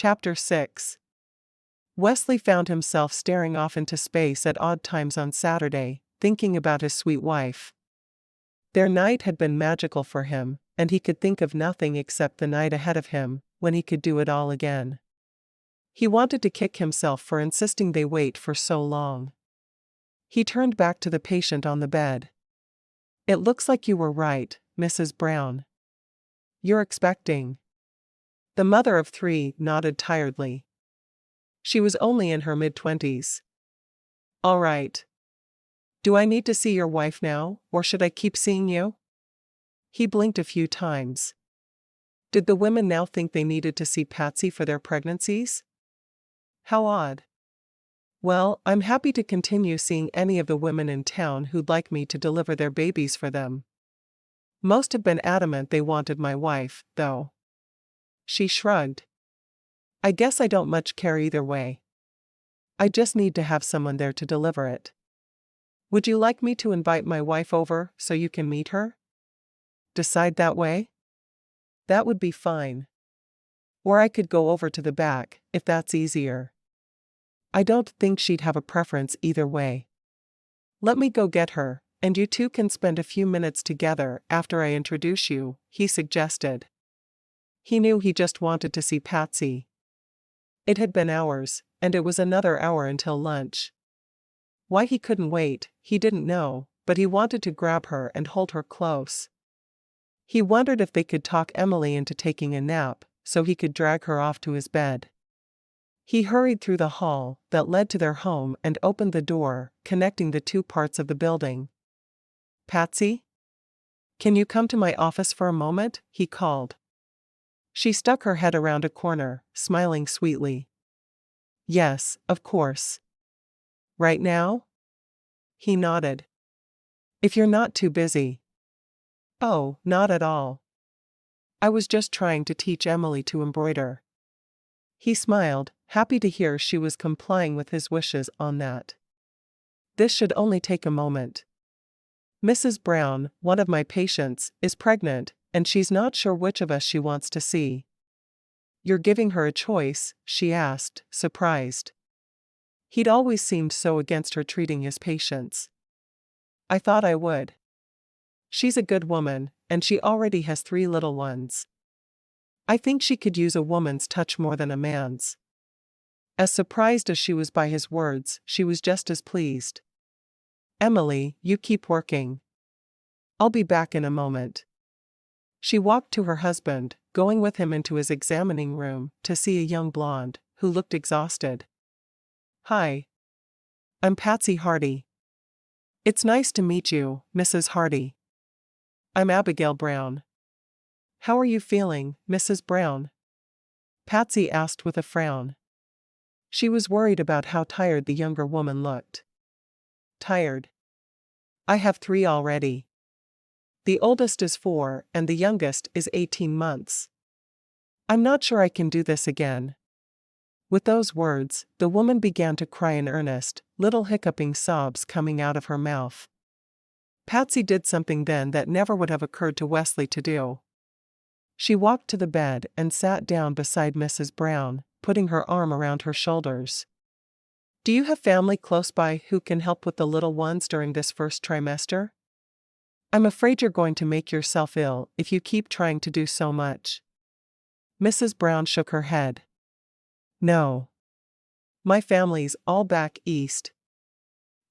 Chapter 6. Wesley found himself staring off into space at odd times on Saturday, thinking about his sweet wife. Their night had been magical for him, and he could think of nothing except the night ahead of him, when he could do it all again. He wanted to kick himself for insisting they wait for so long. He turned back to the patient on the bed. "It looks like you were right, Mrs. Brown. You're expecting." The mother of three nodded tiredly. She was only in her mid-20s. "All right. Do I need to see your wife now, or should I keep seeing you?" He blinked a few times. Did the women now think they needed to see Patsy for their pregnancies? How odd. "Well, I'm happy to continue seeing any of the women in town who'd like me to deliver their babies for them. Most have been adamant they wanted my wife, though." She shrugged. "I guess I don't much care either way. I just need to have someone there to deliver it. Would you like me to invite my wife over so you can meet her? Decide that way?" "That would be fine. Or I could go over to the back, if that's easier." "I don't think she'd have a preference either way. Let me go get her, and you two can spend a few minutes together after I introduce you," he suggested. He knew he just wanted to see Patsy. It had been hours, and it was another hour until lunch. Why he couldn't wait, he didn't know, but he wanted to grab her and hold her close. He wondered if they could talk Emily into taking a nap, so he could drag her off to his bed. He hurried through the hall that led to their home and opened the door, connecting the two parts of the building. "Patsy? Can you come to my office for a moment?" he called. She stuck her head around a corner, smiling sweetly. "Yes, of course." "Right now?" He nodded. "If you're not too busy." "Oh, not at all. I was just trying to teach Emily to embroider." He smiled, happy to hear she was complying with his wishes on that. "This should only take a moment. Mrs. Brown, one of my patients, is pregnant, and she's not sure which of us she wants to see." "You're giving her a choice?" she asked, surprised. He'd always seemed so against her treating his patients. "I thought I would. She's a good woman, and she already has 3 little ones. I think she could use a woman's touch more than a man's." As surprised as she was by his words, she was just as pleased. "Emily, you keep working. I'll be back in a moment." She walked to her husband, going with him into his examining room to see a young blonde, who looked exhausted. "Hi. I'm Patsy Hardy." "It's nice to meet you, Mrs. Hardy." "I'm Abigail Brown." "How are you feeling, Mrs. Brown?" Patsy asked with a frown. She was worried about how tired the younger woman looked. "Tired? I have 3 already. The oldest is 4 and the youngest is 18 months. I'm not sure I can do this again." With those words, the woman began to cry in earnest, little hiccuping sobs coming out of her mouth. Patsy did something then that never would have occurred to Wesley to do. She walked to the bed and sat down beside Mrs. Brown, putting her arm around her shoulders. "Do you have family close by who can help with the little ones during this first trimester? I'm afraid you're going to make yourself ill if you keep trying to do so much." Mrs. Brown shook her head. "No. My family's all back east.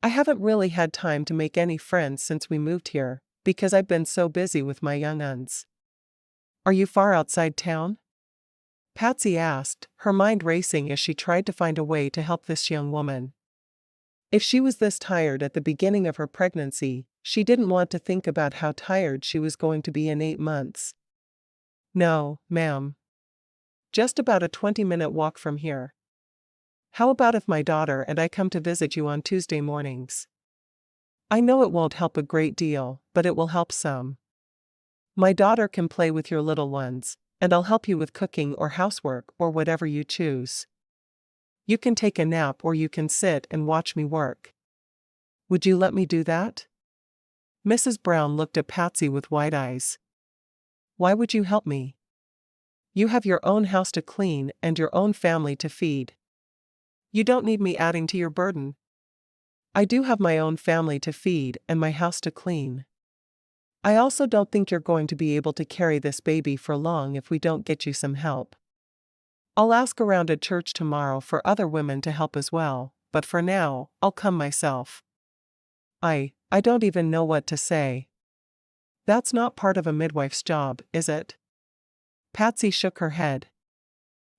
I haven't really had time to make any friends since we moved here, because I've been so busy with my young uns." "Are you far outside town?" Patsy asked, her mind racing as she tried to find a way to help this young woman. If she was this tired at the beginning of her pregnancy, she didn't want to think about how tired she was going to be in 8 months. "No, ma'am. Just about a 20-minute walk from here. How about if my daughter and I come to visit you on Tuesday mornings? I know it won't help a great deal, but it will help some. My daughter can play with your little ones, and I'll help you with cooking or housework or whatever you choose. You can take a nap or you can sit and watch me work. Would you let me do that?" Mrs. Brown looked at Patsy with wide eyes. "Why would you help me?" You have your own house to clean and your own family to feed. You don't need me adding to your burden. I do have my own family to feed and my house to clean. I also don't think you're going to be able to carry this baby for long if we don't get you some help. I'll ask around at church tomorrow for other women to help as well, but for now, I'll come myself. I don't even know what to say. That's not part of a midwife's job, is it? Patsy shook her head.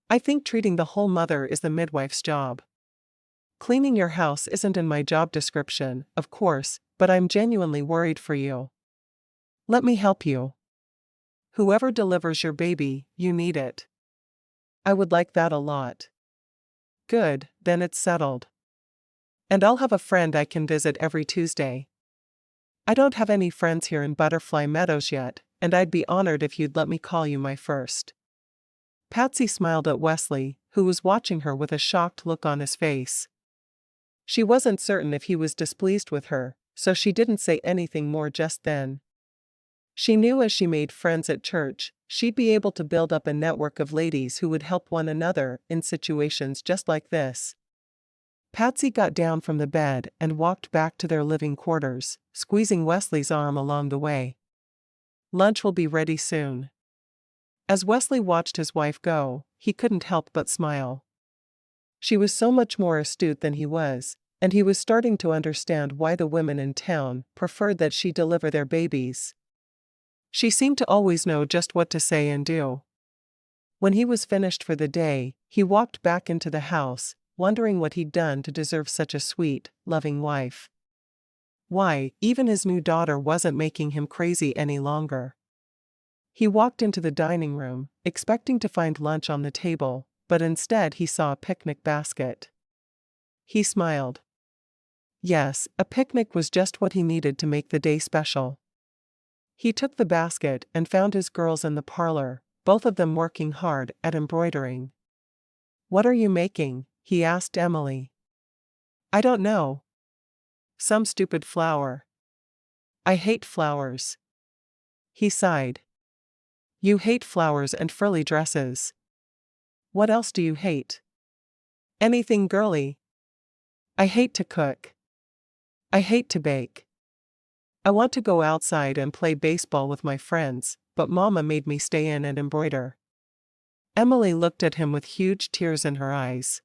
I think treating the whole mother is the midwife's job. Cleaning your house isn't in my job description, of course, but I'm genuinely worried for you. Let me help you. Whoever delivers your baby, you need it. I would like that a lot. Good, then it's settled. And I'll have a friend I can visit every Tuesday. I don't have any friends here in Butterfly Meadows yet, and I'd be honored if you'd let me call you my first. Patsy smiled at Wesley, who was watching her with a shocked look on his face. She wasn't certain if he was displeased with her, so she didn't say anything more just then. She knew as she made friends at church, she'd be able to build up a network of ladies who would help one another in situations just like this. Patsy got down from the bed and walked back to their living quarters, squeezing Wesley's arm along the way. Lunch will be ready soon. As Wesley watched his wife go, he couldn't help but smile. She was so much more astute than he was, and he was starting to understand why the women in town preferred that she deliver their babies. She seemed to always know just what to say and do. When he was finished for the day, he walked back into the house, wondering what he'd done to deserve such a sweet, loving wife. Why, even his new daughter wasn't making him crazy any longer. He walked into the dining room, expecting to find lunch on the table, but instead he saw a picnic basket. He smiled. Yes, a picnic was just what he needed to make the day special. He took the basket and found his girls in the parlor, both of them working hard at embroidering. "What are you making?" he asked Emily. "I don't know. Some stupid flower. I hate flowers." He sighed. "You hate flowers and frilly dresses. What else do you hate?" "Anything girly. I hate to cook. I hate to bake. I want to go outside and play baseball with my friends, but Mama made me stay in and embroider." Emily looked at him with huge tears in her eyes.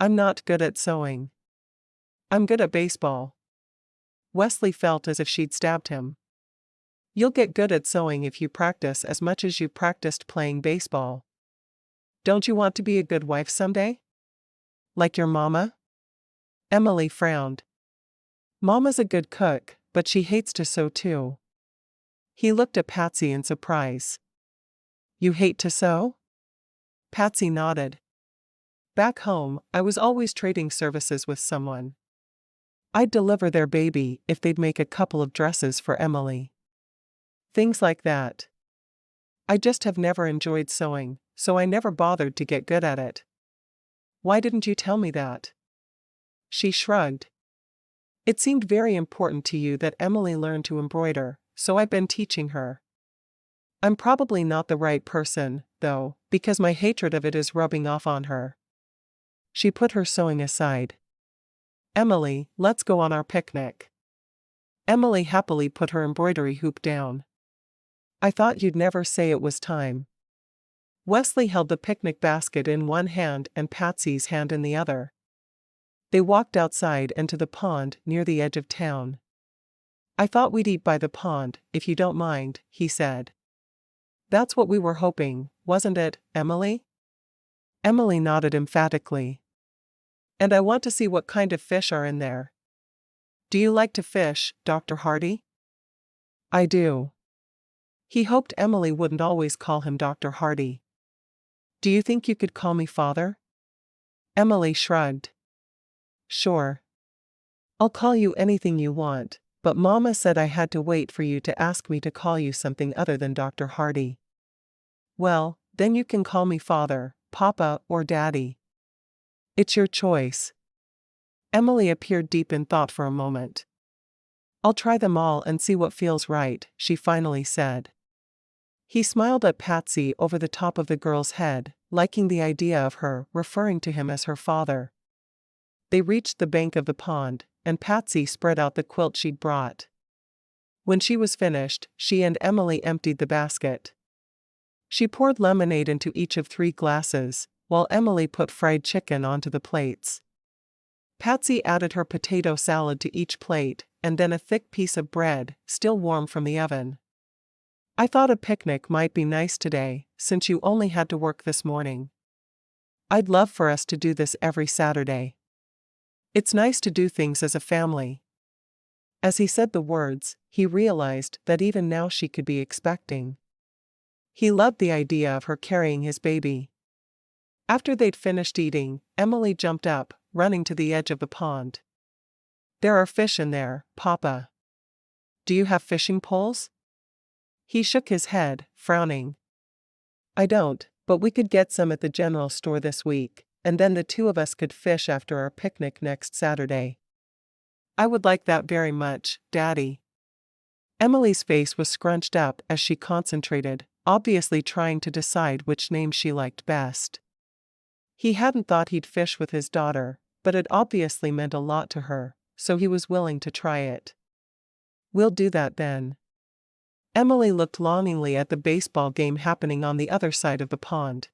"I'm not good at sewing. I'm good at baseball." Wesley felt as if she'd stabbed him. "You'll get good at sewing if you practice as much as you practiced playing baseball. Don't you want to be a good wife someday? Like your mama?" Emily frowned. "Mama's a good cook, but she hates to sew too." He looked at Patsy in surprise. "You hate to sew?" Patsy nodded. "Back home, I was always trading services with someone. I'd deliver their baby if they'd make a couple of dresses for Emily. Things like that. I just have never enjoyed sewing, so I never bothered to get good at it." "Why didn't you tell me that?" She shrugged. "It seemed very important to you that Emily learn to embroider, so I've been teaching her. I'm probably not the right person, though, because my hatred of it is rubbing off on her." She put her sewing aside. "Emily, let's go on our picnic." Emily happily put her embroidery hoop down. "I thought you'd never say it was time." Wesley held the picnic basket in one hand and Patsy's hand in the other. They walked outside and to the pond near the edge of town. "I thought we'd eat by the pond, if you don't mind," he said. "That's what we were hoping, wasn't it, Emily?" Emily nodded emphatically. "And I want to see what kind of fish are in there." "Do you like to fish, Dr. Hardy?" "I do." He hoped Emily wouldn't always call him Dr. Hardy. "Do you think you could call me Father?" Emily shrugged. "Sure. I'll call you anything you want, but Mama said I had to wait for you to ask me to call you something other than Dr. Hardy." "Well, then you can call me Father, Papa, or Daddy. It's your choice." Emily appeared deep in thought for a moment. "I'll try them all and see what feels right," she finally said. He smiled at Patsy over the top of the girl's head, liking the idea of her referring to him as her father. They reached the bank of the pond, and Patsy spread out the quilt she'd brought. When she was finished, she and Emily emptied the basket. She poured lemonade into each of 3 glasses, while Emily put fried chicken onto the plates. Patsy added her potato salad to each plate, and then a thick piece of bread, still warm from the oven. I thought a picnic might be nice today, since you only had to work this morning. I'd love for us to do this every Saturday. It's nice to do things as a family. As he said the words, he realized that even now she could be expecting. He loved the idea of her carrying his baby. After they'd finished eating, Emily jumped up, running to the edge of the pond. There are fish in there, Papa. Do you have fishing poles? He shook his head, frowning. I don't, but we could get some at the general store this week, and then the 2 of us could fish after our picnic next Saturday. I would like that very much, Daddy. Emily's face was scrunched up as she concentrated, obviously trying to decide which name she liked best. He hadn't thought he'd fish with his daughter, but it obviously meant a lot to her, so he was willing to try it. We'll do that then. Emily looked longingly at the baseball game happening on the other side of the pond.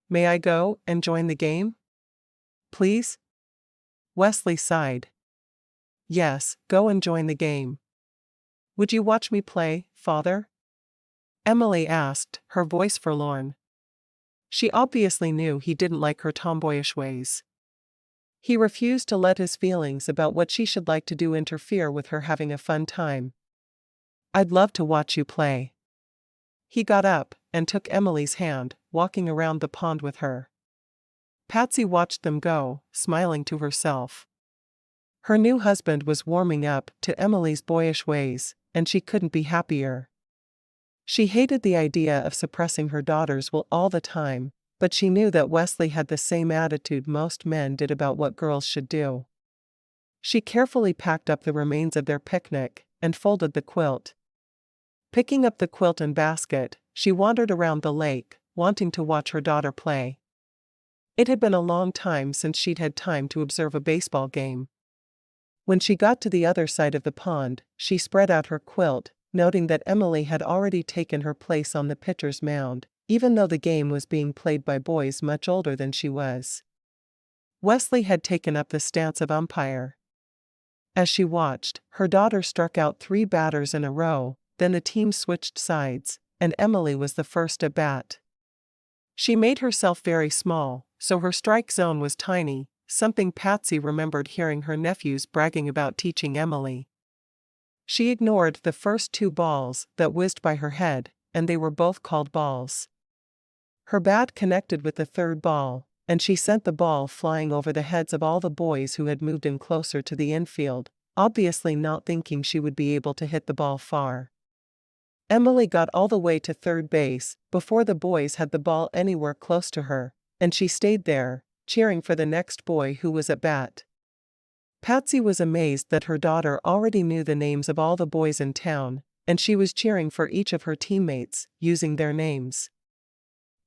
May I go and join the game? Please? Wesley sighed. Yes, go and join the game. Would you watch me play, Father? Emily asked, her voice forlorn. She obviously knew he didn't like her tomboyish ways. He refused to let his feelings about what she should like to do interfere with her having a fun time. I'd love to watch you play. He got up and took Emily's hand, walking around the pond with her. Patsy watched them go, smiling to herself. Her new husband was warming up to Emily's boyish ways, and she couldn't be happier. She hated the idea of suppressing her daughter's will all the time, but she knew that Wesley had the same attitude most men did about what girls should do. She carefully packed up the remains of their picnic and folded the quilt. Picking up the quilt and basket, she wandered around the lake, wanting to watch her daughter play. It had been a long time since she'd had time to observe a baseball game. When she got to the other side of the pond, she spread out her quilt, noting that Emily had already taken her place on the pitcher's mound, even though the game was being played by boys much older than she was. Wesley had taken up the stance of umpire. As she watched, her daughter struck out 3 batters in a row, then the team switched sides, and Emily was the first at bat. She made herself very small, so her strike zone was tiny, something Patsy remembered hearing her nephews bragging about teaching Emily. She ignored the first 2 balls that whizzed by her head, and they were both called balls. Her bat connected with the 3rd ball, and she sent the ball flying over the heads of all the boys who had moved in closer to the infield, obviously not thinking she would be able to hit the ball far. Emily got all the way to 3rd base before the boys had the ball anywhere close to her, and she stayed there, cheering for the next boy who was at bat. Patsy was amazed that her daughter already knew the names of all the boys in town, and she was cheering for each of her teammates, using their names.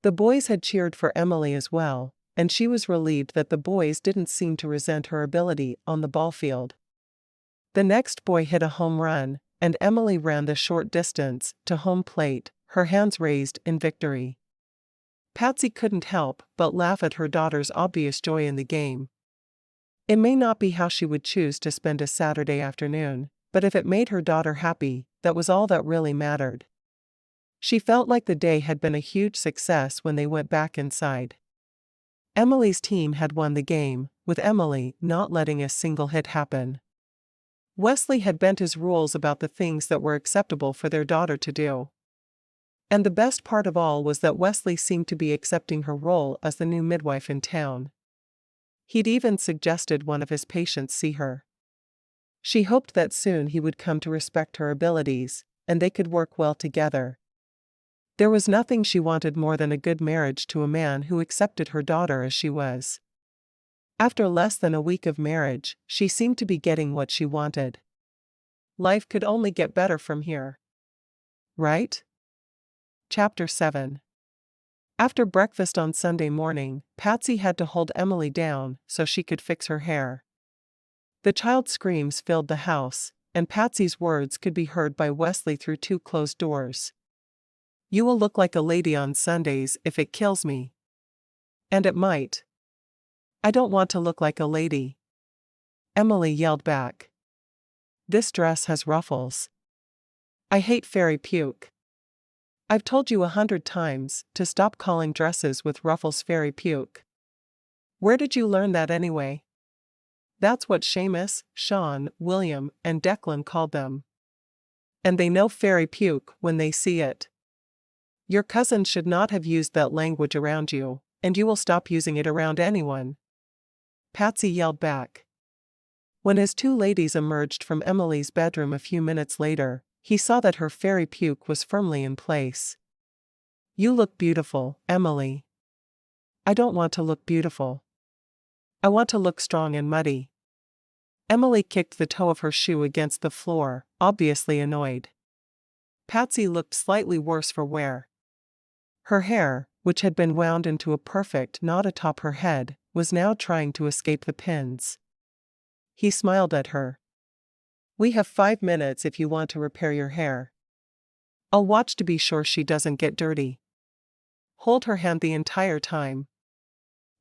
The boys had cheered for Emily as well, and she was relieved that the boys didn't seem to resent her ability on the ball field. The next boy hit a home run, and Emily ran the short distance to home plate, her hands raised in victory. Patsy couldn't help but laugh at her daughter's obvious joy in the game. It may not be how she would choose to spend a Saturday afternoon, but if it made her daughter happy, that was all that really mattered. She felt like the day had been a huge success when they went back inside. Emily's team had won the game, with Emily not letting a single hit happen. Wesley had bent his rules about the things that were acceptable for their daughter to do. And the best part of all was that Wesley seemed to be accepting her role as the new midwife in town. He'd even suggested one of his patients see her. She hoped that soon he would come to respect her abilities, and they could work well together. There was nothing she wanted more than a good marriage to a man who accepted her daughter as she was. After less than a week of marriage, she seemed to be getting what she wanted. Life could only get better from here. Right? Chapter 7. After breakfast on Sunday morning, Patsy had to hold Emily down so she could fix her hair. The child's screams filled the house, and Patsy's words could be heard by Wesley through 2 closed doors. "You will look like a lady on Sundays if it kills me." And it might. "I don't want to look like a lady," Emily yelled back. "This dress has ruffles. I hate fairy puke. I've told you 100 times to stop calling dresses with ruffles fairy puke. Where did you learn that anyway?" That's what Seamus, Sean, William, and Declan called them. And they know fairy puke when they see it. Your cousin should not have used that language around you, and you will stop using it around anyone," Patsy yelled back. When his 2 ladies emerged from Emily's bedroom a few minutes later, he saw that her fairy puke was firmly in place. "You look beautiful, Emily." "I don't want to look beautiful. I want to look strong and muddy." Emily kicked the toe of her shoe against the floor, obviously annoyed. Patsy looked slightly worse for wear. Her hair, which had been wound into a perfect knot atop her head, was now trying to escape the pins. He smiled at her. "We have 5 minutes if you want to repair your hair. I'll watch to be sure she doesn't get dirty. Hold her hand the entire time."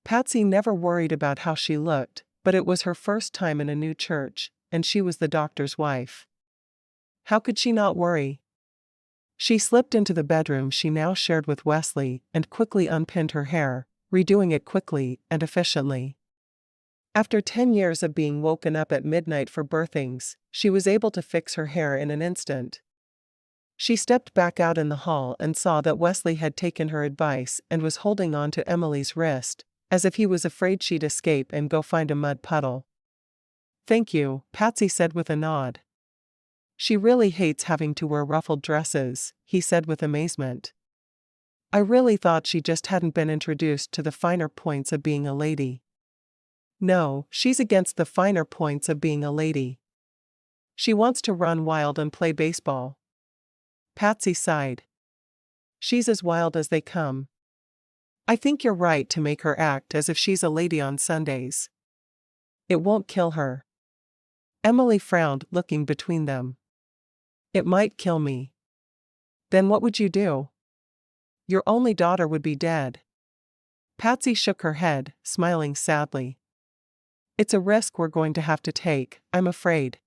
Patsy never worried about how she looked, but it was her first time in a new church, and she was the doctor's wife. How could she not worry? She slipped into the bedroom she now shared with Wesley and quickly unpinned her hair, redoing it quickly and efficiently. After 10 years of being woken up at midnight for birthings, she was able to fix her hair in an instant. She stepped back out in the hall and saw that Wesley had taken her advice and was holding on to Emily's wrist, as if he was afraid she'd escape and go find a mud puddle. "Thank you," Patsy said with a nod. "She really hates having to wear ruffled dresses," he said with amazement. "I really thought she just hadn't been introduced to the finer points of being a lady." "No, she's against the finer points of being a lady. She wants to run wild and play baseball." Patsy sighed. "She's as wild as they come. I think you're right to make her act as if she's a lady on Sundays. It won't kill her." Emily frowned, looking between them. "It might kill me." "Then what would you do?" "Your only daughter would be dead." Patsy shook her head, smiling sadly. "It's a risk we're going to have to take, I'm afraid."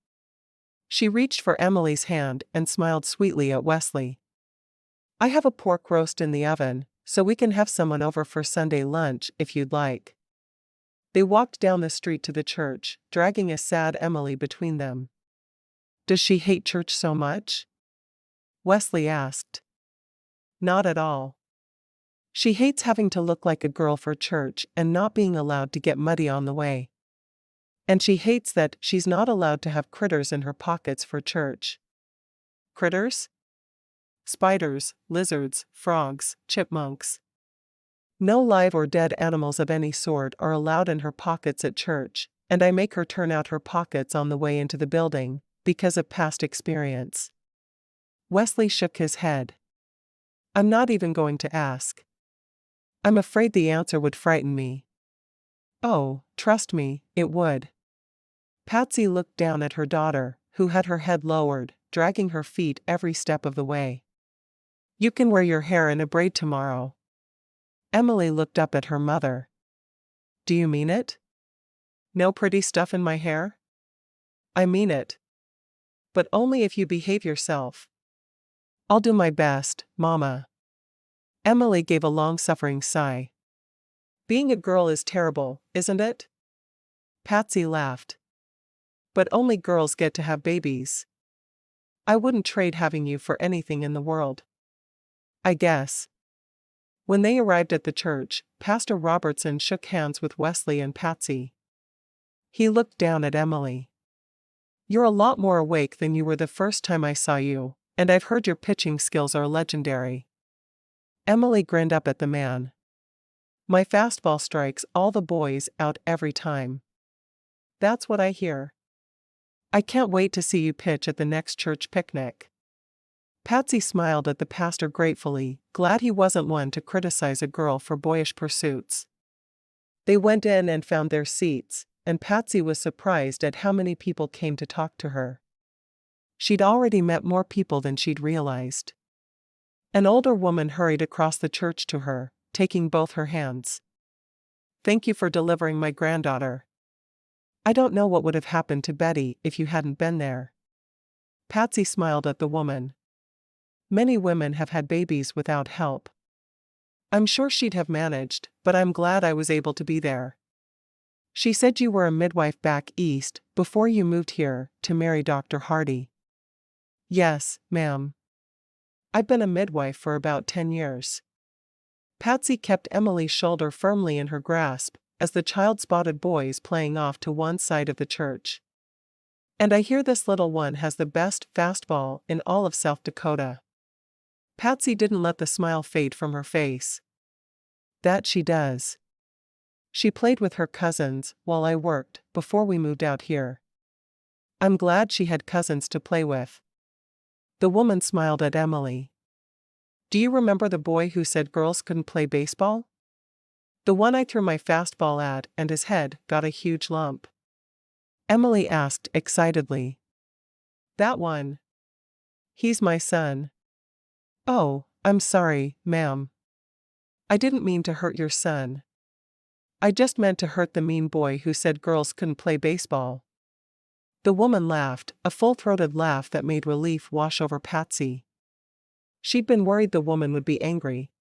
She reached for Emily's hand and smiled sweetly at Wesley. "I have a pork roast in the oven, so we can have someone over for Sunday lunch if you'd like." They walked down the street to the church, dragging a sad Emily between them. "Does she hate church so much?" Wesley asked. "Not at all. She hates having to look like a girl for church and not being allowed to get muddy on the way. And she hates that she's not allowed to have critters in her pockets for church." "Critters?" "Spiders, lizards, frogs, chipmunks. No live or dead animals of any sort are allowed in her pockets at church, and I make her turn out her pockets on the way into the building, because of past experience." Wesley shook his head. "I'm not even going to ask. I'm afraid the answer would frighten me." "Oh, trust me, it would." Patsy looked down at her daughter, who had her head lowered, dragging her feet every step of the way. "You can wear your hair in a braid tomorrow." Emily looked up at her mother. "Do you mean it? No pretty stuff in my hair?" "I mean it. But only if you behave yourself." "I'll do my best, Mama." Emily gave a long-suffering sigh. "Being a girl is terrible, isn't it?" Patsy laughed. "But only girls get to have babies. I wouldn't trade having you for anything in the world." "I guess." When they arrived at the church, Pastor Robertson shook hands with Wesley and Patsy. He looked down at Emily. "You're a lot more awake than you were the first time I saw you, and I've heard your pitching skills are legendary." Emily grinned up at the man. "My fastball strikes all the boys out every time." "That's what I hear." "I can't wait to see you pitch at the next church picnic." Patsy smiled at the pastor gratefully, glad he wasn't one to criticize a girl for boyish pursuits. They went in and found their seats, and Patsy was surprised at how many people came to talk to her. She'd already met more people than she'd realized. An older woman hurried across the church to her, taking both her hands. "Thank you for delivering my granddaughter. I don't know what would have happened to Betty if you hadn't been there." Patsy smiled at the woman. Many women have had babies without help. I'm sure she'd have managed, but I'm glad I was able to be there. She said you were a midwife back east before you moved here to marry Dr. Hardy. Yes, ma'am. I've been a midwife for about 10 years. Patsy kept Emily's shoulder firmly in her grasp as the child spotted boys playing off to one side of the church. And I hear this little one has the best fastball in all of South Dakota. Patsy didn't let the smile fade from her face. That she does. She played with her cousins while I worked before we moved out here. I'm glad she had cousins to play with. The woman smiled at Emily. Do you remember the boy who said girls couldn't play baseball? The one I threw my fastball at and his head got a huge lump. Emily asked excitedly. That one. He's my son. Oh, I'm sorry, ma'am. I didn't mean to hurt your son. I just meant to hurt the mean boy who said girls couldn't play baseball. The woman laughed, a full-throated laugh that made relief wash over Patsy. She'd been worried the woman would be angry.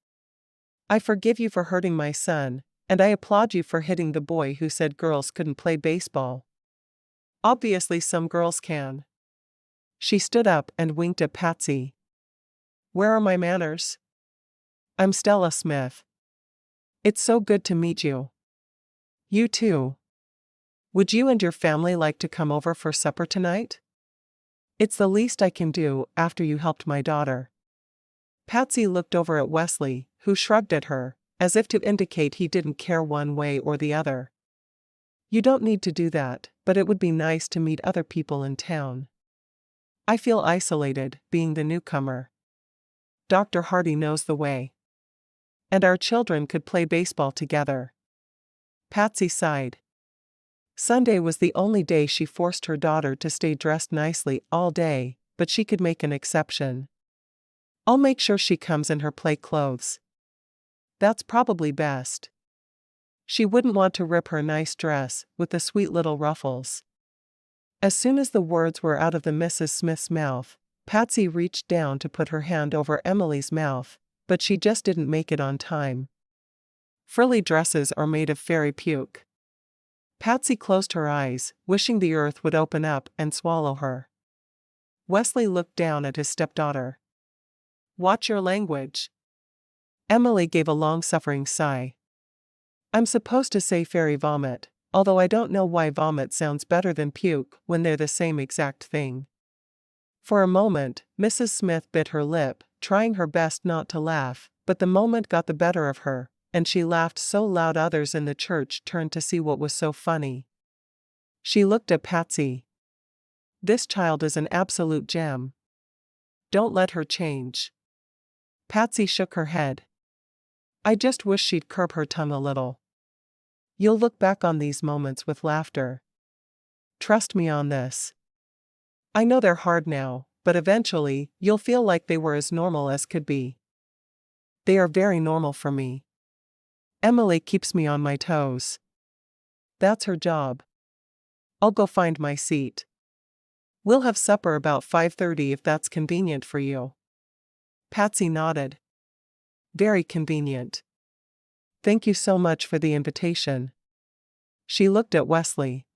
I forgive you for hurting my son, and I applaud you for hitting the boy who said girls couldn't play baseball. Obviously some girls can. She stood up and winked at Patsy. Where are my manners? I'm Stella Smith. It's so good to meet you. You too. Would you and your family like to come over for supper tonight? It's the least I can do after you helped my daughter. Patsy looked over at Wesley, who shrugged at her, as if to indicate he didn't care one way or the other. You don't need to do that, but it would be nice to meet other people in town. I feel isolated, being the newcomer. Dr. Hardy knows the way. And our children could play baseball together. Patsy sighed. Sunday was the only day she forced her daughter to stay dressed nicely all day, but she could make an exception. I'll make sure she comes in her play clothes. That's probably best. She wouldn't want to rip her nice dress with the sweet little ruffles. As soon as the words were out of the Mrs. Smith's mouth, Patsy reached down to put her hand over Emily's mouth, but she just didn't make it on time. Frilly dresses are made of fairy puke. Patsy closed her eyes, wishing the earth would open up and swallow her. Wesley looked down at his stepdaughter. Watch your language. Emily gave a long-suffering sigh. I'm supposed to say fairy vomit, although I don't know why vomit sounds better than puke when they're the same exact thing. For a moment, Mrs. Smith bit her lip, trying her best not to laugh, but the moment got the better of her, and she laughed so loud others in the church turned to see what was so funny. She looked at Patsy. This child is an absolute gem. Don't let her change. Patsy shook her head. I just wish she'd curb her tongue a little. You'll look back on these moments with laughter. Trust me on this. I know they're hard now, but eventually, you'll feel like they were as normal as could be. They are very normal for me. Emily keeps me on my toes. That's her job. I'll go find my seat. We'll have supper about 5:30 if that's convenient for you. Patsy nodded. Very convenient. Thank you so much for the invitation. She looked at Wesley.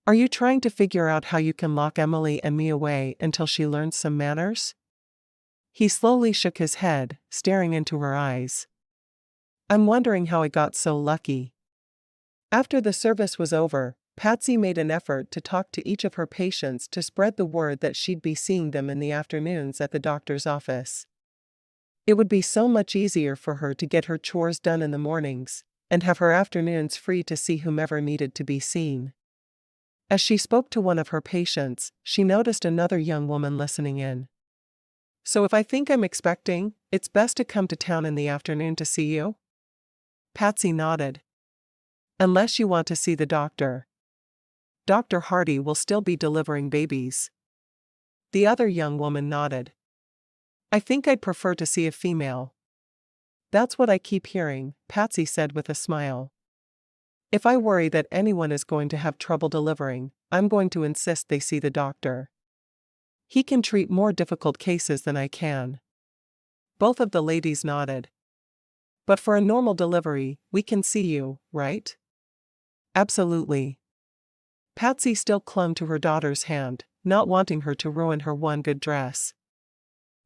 Are you trying to figure out how you can lock Emily and me away until she learns some manners? He slowly shook his head, staring into her eyes. I'm wondering how I got so lucky. After the service was over, Patsy made an effort to talk to each of her patients to spread the word that she'd be seeing them in the afternoons at the doctor's office. It would be so much easier for her to get her chores done in the mornings, and have her afternoons free to see whomever needed to be seen. As she spoke to one of her patients, she noticed another young woman listening in. So if I think I'm expecting, it's best to come to town in the afternoon to see you? Patsy nodded. Unless you want to see the doctor. Dr. Hardy will still be delivering babies. The other young woman nodded. I think I'd prefer to see a female. That's what I keep hearing, Patsy said with a smile. If I worry that anyone is going to have trouble delivering, I'm going to insist they see the doctor. He can treat more difficult cases than I can. Both of the ladies nodded. But for a normal delivery, we can see you, right? Absolutely. Patsy still clung to her daughter's hand, not wanting her to ruin her one good dress.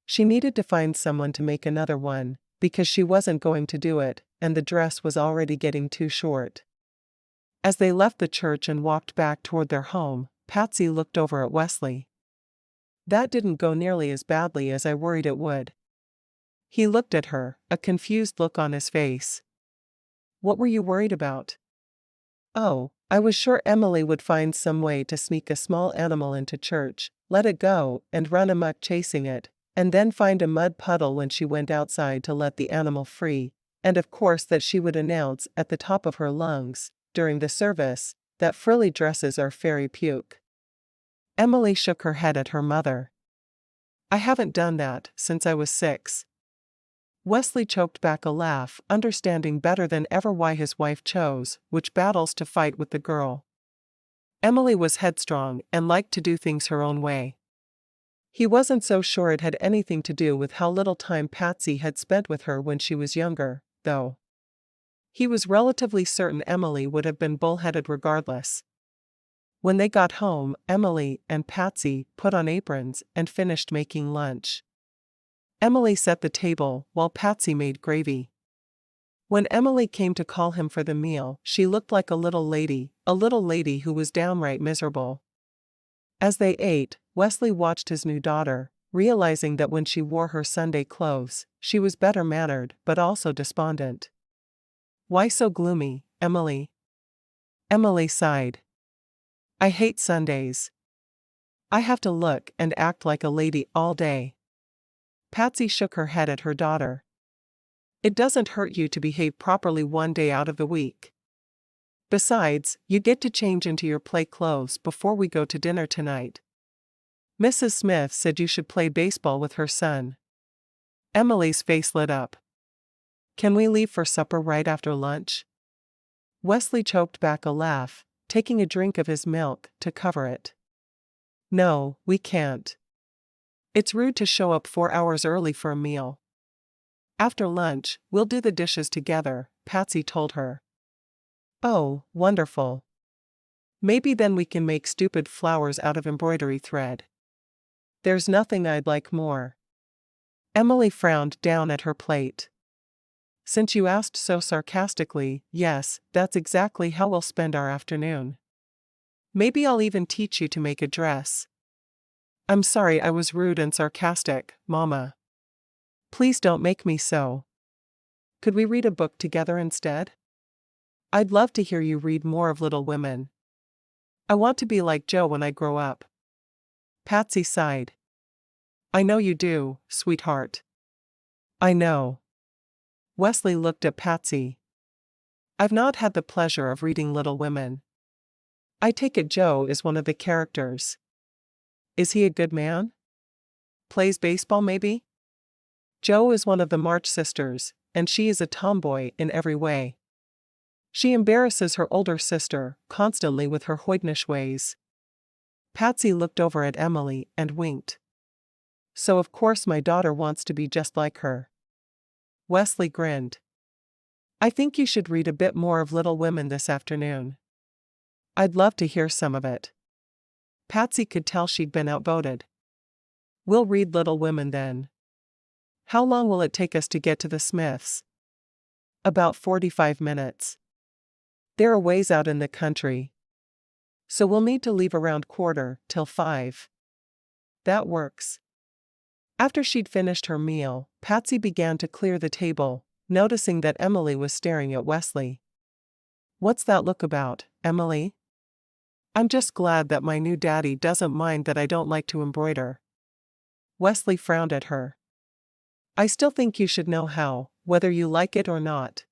She needed to find someone to make another one, because she wasn't going to do it, and the dress was already getting too short. As they left the church and walked back toward their home, Patsy looked over at Wesley. That didn't go nearly as badly as I worried it would. He looked at her, a confused look on his face. What were you worried about? Oh, I was sure Emily would find some way to sneak a small animal into church, let it go, and run amok chasing it, and then find a mud puddle when she went outside to let the animal free, and of course that she would announce at the top of her lungs, during the service, that frilly dresses are fairy puke. Emily shook her head at her mother. I haven't done that since I was 6. Wesley choked back a laugh, understanding better than ever why his wife chose which battles to fight with the girl. Emily was headstrong and liked to do things her own way. He wasn't so sure it had anything to do with how little time Patsy had spent with her when she was younger, though. He was relatively certain Emily would have been bullheaded regardless. When they got home, Emily and Patsy put on aprons and finished making lunch. Emily set the table while Patsy made gravy. When Emily came to call him for the meal, she looked like a little lady who was downright miserable. As they ate, Wesley watched his new daughter, realizing that when she wore her Sunday clothes, she was better mannered but also despondent. Why so gloomy, Emily? Emily sighed. I hate Sundays. I have to look and act like a lady all day. Patsy shook her head at her daughter. It doesn't hurt you to behave properly one day out of the week. Besides, you get to change into your play clothes before we go to dinner tonight. Mrs. Smith said you should play baseball with her son. Emily's face lit up. Can we leave for supper right after lunch? Wesley choked back a laugh, taking a drink of his milk to cover it. No, we can't. It's rude to show up 4 hours early for a meal. After lunch, we'll do the dishes together, Patsy told her. Oh, wonderful. Maybe then we can make stupid flowers out of embroidery thread. There's nothing I'd like more. Emily frowned down at her plate. Since you asked so sarcastically, yes, that's exactly how we'll spend our afternoon. Maybe I'll even teach you to make a dress. I'm sorry I was rude and sarcastic, Mama. Please don't make me so. Could we read a book together instead? I'd love to hear you read more of Little Women. I want to be like Joe when I grow up. Patsy sighed. I know you do, sweetheart. I know. Wesley looked at Patsy. I've not had the pleasure of reading Little Women. I take it Joe is one of the characters. Is he a good man? Plays baseball maybe? Joe is one of the March sisters, and she is a tomboy in every way. She embarrasses her older sister constantly with her hoydenish ways. Patsy looked over at Emily and winked. So of course my daughter wants to be just like her. Wesley grinned. I think you should read a bit more of Little Women this afternoon. I'd love to hear some of it. Patsy could tell she'd been outvoted. We'll read Little Women then. How long will it take us to get to the Smiths? About 45 minutes. They're a ways out in the country. So we'll need to leave around 4:45. That works. After she'd finished her meal, Patsy began to clear the table, noticing that Emily was staring at Wesley. What's that look about, Emily? I'm just glad that my new daddy doesn't mind that I don't like to embroider. Wesley frowned at her. I still think you should know how, whether you like it or not.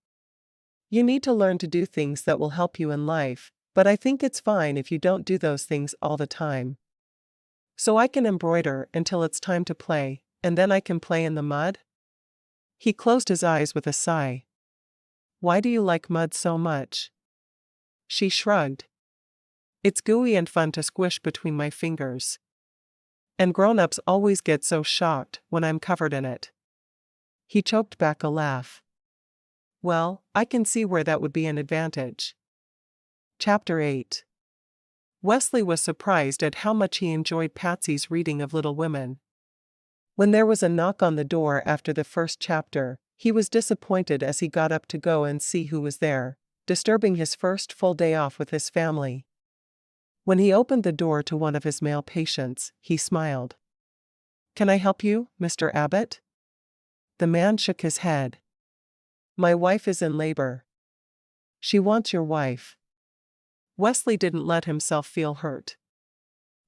You need to learn to do things that will help you in life, but I think it's fine if you don't do those things all the time. So I can embroider until it's time to play, and then I can play in the mud? He closed his eyes with a sigh. Why do you like mud so much? She shrugged. It's gooey and fun to squish between my fingers. And grown-ups always get so shocked when I'm covered in it. He choked back a laugh. Well, I can see where that would be an advantage. Chapter 8. Wesley was surprised at how much he enjoyed Patsy's reading of Little Women. When there was a knock on the door after the first chapter, he was disappointed as he got up to go and see who was there, disturbing his first full day off with his family. When he opened the door to one of his male patients, he smiled. Can I help you, Mr. Abbott? The man shook his head. My wife is in labor. She wants your wife. Wesley didn't let himself feel hurt.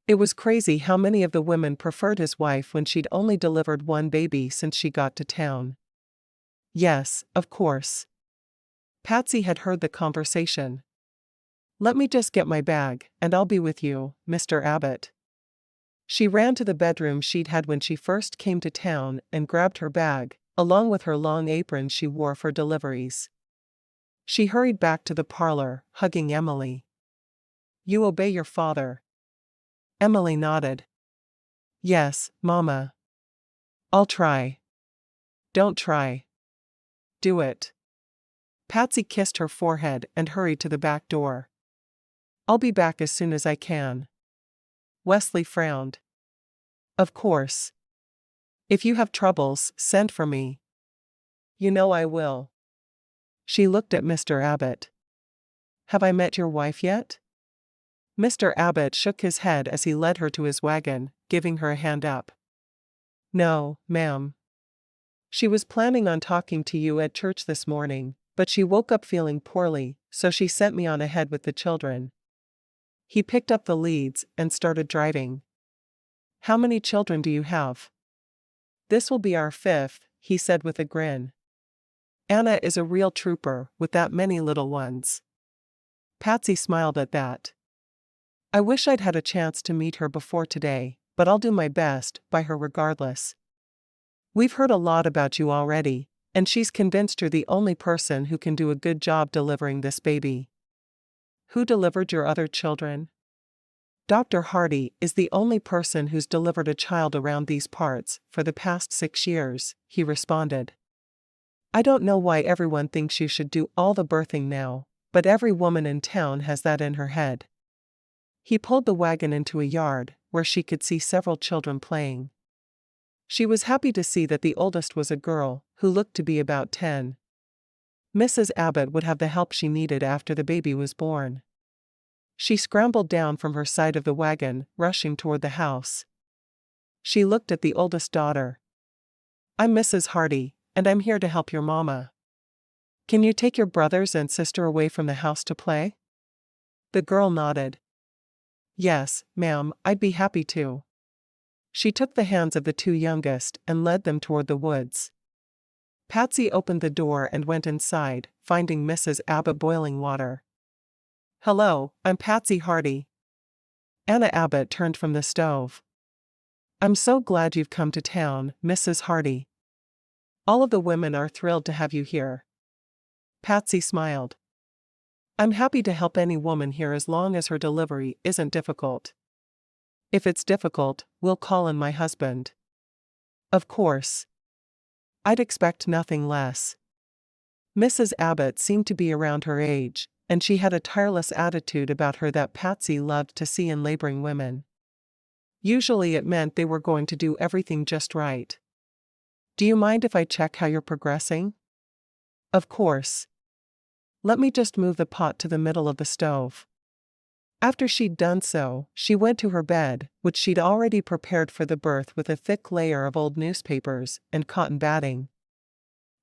It was crazy how many of the women preferred his wife when she'd only delivered one baby since she got to town. Yes, of course. Patsy had heard the conversation. Let me just get my bag, and I'll be with you, Mr. Abbott. She ran to the bedroom she'd had when she first came to town and grabbed her bag, along with her long apron she wore for deliveries. She hurried back to the parlor, hugging Emily. You obey your father. Emily nodded. Yes, Mama. I'll try. Don't try. Do it. Patsy kissed her forehead and hurried to the back door. I'll be back as soon as I can. Wesley frowned. Of course. If you have troubles, send for me. You know I will. She looked at Mr. Abbott. Have I met your wife yet? Mr. Abbott shook his head as he led her to his wagon, giving her a hand up. No, ma'am. She was planning on talking to you at church this morning, but she woke up feeling poorly, so she sent me on ahead with the children. He picked up the leads and started driving. How many children do you have? This will be our 5th, he said with a grin. Anna is a real trooper with that many little ones. Patsy smiled at that. I wish I'd had a chance to meet her before today, but I'll do my best by her regardless. We've heard a lot about you already, and she's convinced you're the only person who can do a good job delivering this baby. Who delivered your other children? Dr. Hardy is the only person who's delivered a child around these parts for the past 6 years, he responded. I don't know why everyone thinks you should do all the birthing now, but every woman in town has that in her head. He pulled the wagon into a yard where she could see several children playing. She was happy to see that the oldest was a girl who looked to be about 10. Mrs. Abbott would have the help she needed after the baby was born. She scrambled down from her side of the wagon, rushing toward the house. She looked at the oldest daughter. I'm Mrs. Hardy, and I'm here to help your mama. Can you take your brothers and sister away from the house to play? The girl nodded. Yes, ma'am, I'd be happy to. She took the hands of the 2 youngest and led them toward the woods. Patsy opened the door and went inside, finding Mrs. Abbott boiling water. Hello, I'm Patsy Hardy. Anna Abbott turned from the stove. I'm so glad you've come to town, Mrs. Hardy. All of the women are thrilled to have you here. Patsy smiled. I'm happy to help any woman here as long as her delivery isn't difficult. If it's difficult, we'll call in my husband. Of course. I'd expect nothing less. Mrs. Abbott seemed to be around her age, and she had a tireless attitude about her that Patsy loved to see in laboring women. Usually it meant they were going to do everything just right. Do you mind if I check how you're progressing? Of course. Let me just move the pot to the middle of the stove. After she'd done so, she went to her bed, which she'd already prepared for the birth with a thick layer of old newspapers and cotton batting.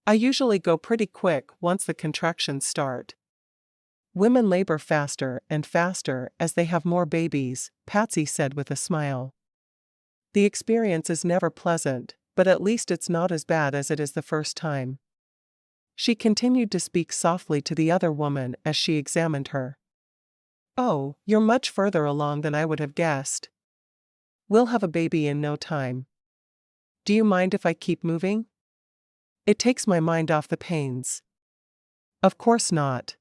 I usually go pretty quick once the contractions start. Women labor faster and faster as they have more babies, Patsy said with a smile. The experience is never pleasant, but at least it's not as bad as it is the first time. She continued to speak softly to the other woman as she examined her. Oh, you're much further along than I would have guessed. We'll have a baby in no time. Do you mind if I keep moving? It takes my mind off the pains. Of course not.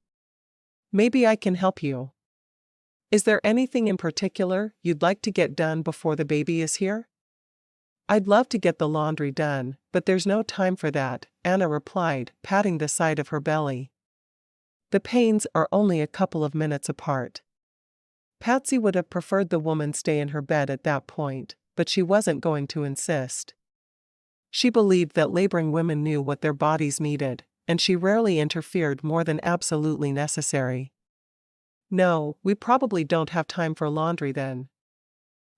Maybe I can help you. Is there anything in particular you'd like to get done before the baby is here? I'd love to get the laundry done, but there's no time for that, Anna replied, patting the side of her belly. The pains are only a couple of minutes apart. Patsy would have preferred the woman stay in her bed at that point, but she wasn't going to insist. She believed that laboring women knew what their bodies needed, and she rarely interfered more than absolutely necessary. No, we probably don't have time for laundry then.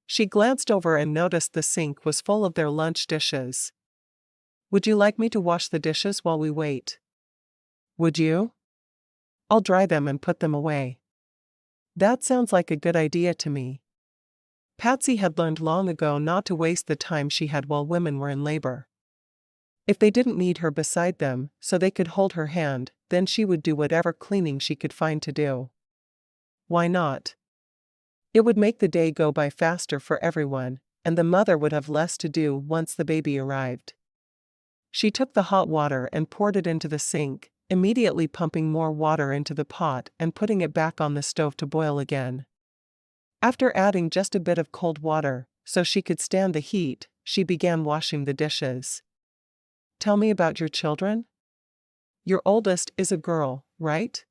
She glanced over and noticed the sink was full of their lunch dishes. Would you like me to wash the dishes while we wait? Would you? I'll dry them and put them away. That sounds like a good idea to me. Patsy had learned long ago not to waste the time she had while women were in labor. If they didn't need her beside them so they could hold her hand, then she would do whatever cleaning she could find to do. Why not? It would make the day go by faster for everyone, and the mother would have less to do once the baby arrived. She took the hot water and poured it into the sink, immediately pumping more water into the pot and putting it back on the stove to boil again. After adding just a bit of cold water, so she could stand the heat, she began washing the dishes. Tell me about your children? Your oldest is a girl, right?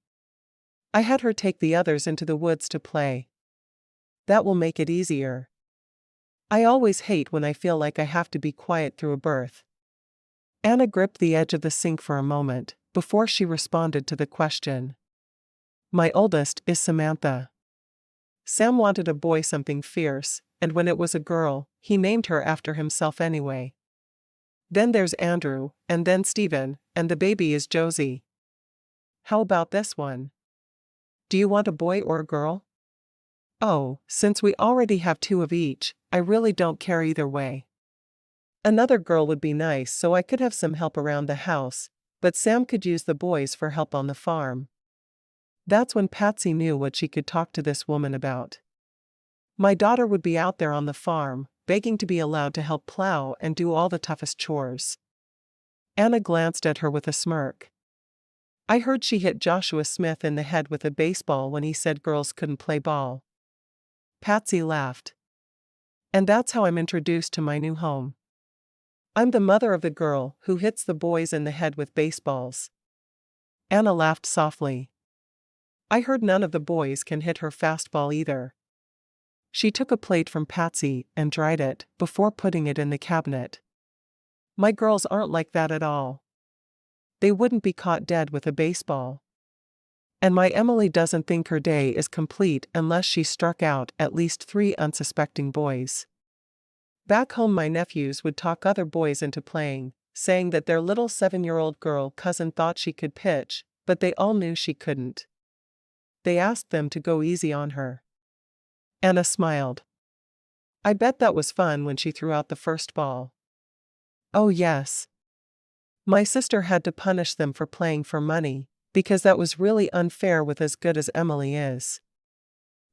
I had her take the others into the woods to play. That will make it easier. I always hate when I feel like I have to be quiet through a birth. Anna gripped the edge of the sink for a moment, before she responded to the question. My oldest is Samantha. Sam wanted a boy something fierce, and when it was a girl, he named her after himself anyway. Then there's Andrew, and then Stephen, and the baby is Josie. How about this one? Do you want a boy or a girl? Oh, since we already have two of each, I really don't care either way. Another girl would be nice so I could have some help around the house, but Sam could use the boys for help on the farm. That's when Patsy knew what she could talk to this woman about. My daughter would be out there on the farm, begging to be allowed to help plow and do all the toughest chores. Anna glanced at her with a smirk. I heard she hit Joshua Smith in the head with a baseball when he said girls couldn't play ball. Patsy laughed. And that's how I'm introduced to my new home. I'm the mother of the girl who hits the boys in the head with baseballs. Anna laughed softly. I heard none of the boys can hit her fastball either. She took a plate from Patsy and dried it before putting it in the cabinet. My girls aren't like that at all. They wouldn't be caught dead with a baseball. And my Emily doesn't think her day is complete unless she struck out at least 3 unsuspecting boys. Back home my nephews would talk other boys into playing, saying that their little 7-year-old girl cousin thought she could pitch, but they all knew she couldn't. They asked them to go easy on her. Anna smiled. I bet that was fun when she threw out the first ball. Oh yes. My sister had to punish them for playing for money, because that was really unfair with as good as Emily is.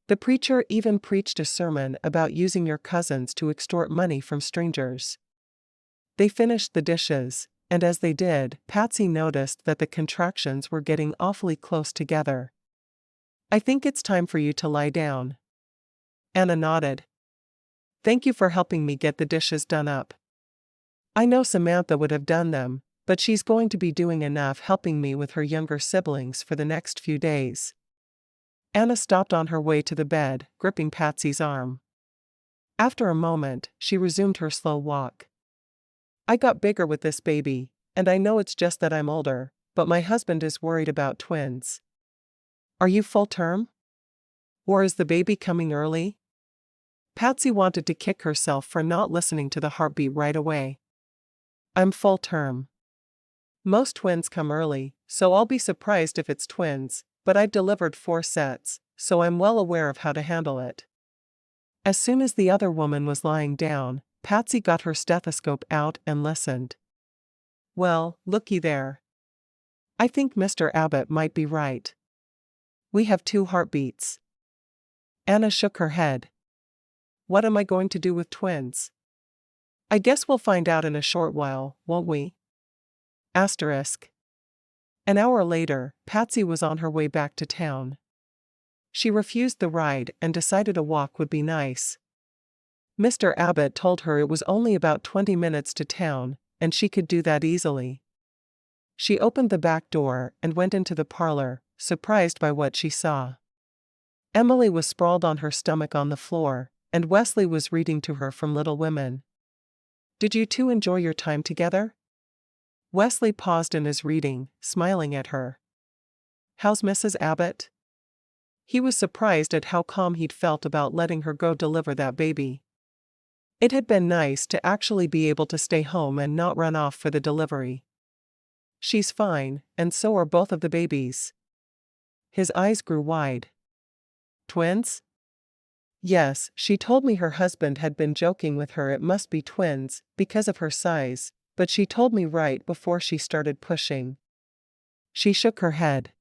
The preacher even preached a sermon about using your cousins to extort money from strangers. They finished the dishes, and as they did, Patsy noticed that the contractions were getting awfully close together. I think it's time for you to lie down. Anna nodded. Thank you for helping me get the dishes done up. I know Samantha would have done them, but she's going to be doing enough helping me with her younger siblings for the next few days. Anna stopped on her way to the bed, gripping Patsy's arm. After a moment, she resumed her slow walk. I got bigger with this baby, and I know it's just that I'm older, but my husband is worried about twins. Are you full term? Or is the baby coming early? Patsy wanted to kick herself for not listening to the heartbeat right away. I'm full term. Most twins come early, so I'll be surprised if it's twins, but I've delivered 4 sets, so I'm well aware of how to handle it. As soon as the other woman was lying down, Patsy got her stethoscope out and listened. Well, looky there. I think Mr. Abbott might be right. We have 2 heartbeats. Anna shook her head. What am I going to do with twins? I guess we'll find out in a short while, won't we? Asterisk. An hour later, Patsy was on her way back to town. She refused the ride and decided a walk would be nice. Mr. Abbott told her it was only about 20 minutes to town, and she could do that easily. She opened the back door and went into the parlor, surprised by what she saw. Emily was sprawled on her stomach on the floor, and Wesley was reading to her from Little Women. Did you two enjoy your time together? Wesley paused in his reading, smiling at her. How's Mrs. Abbott? He was surprised at how calm he'd felt about letting her go deliver that baby. It had been nice to actually be able to stay home and not run off for the delivery. She's fine, and so are both of the babies. His eyes grew wide. Twins? Yes, she told me her husband had been joking with her it must be twins, because of her size, but she told me right before she started pushing. She shook her head.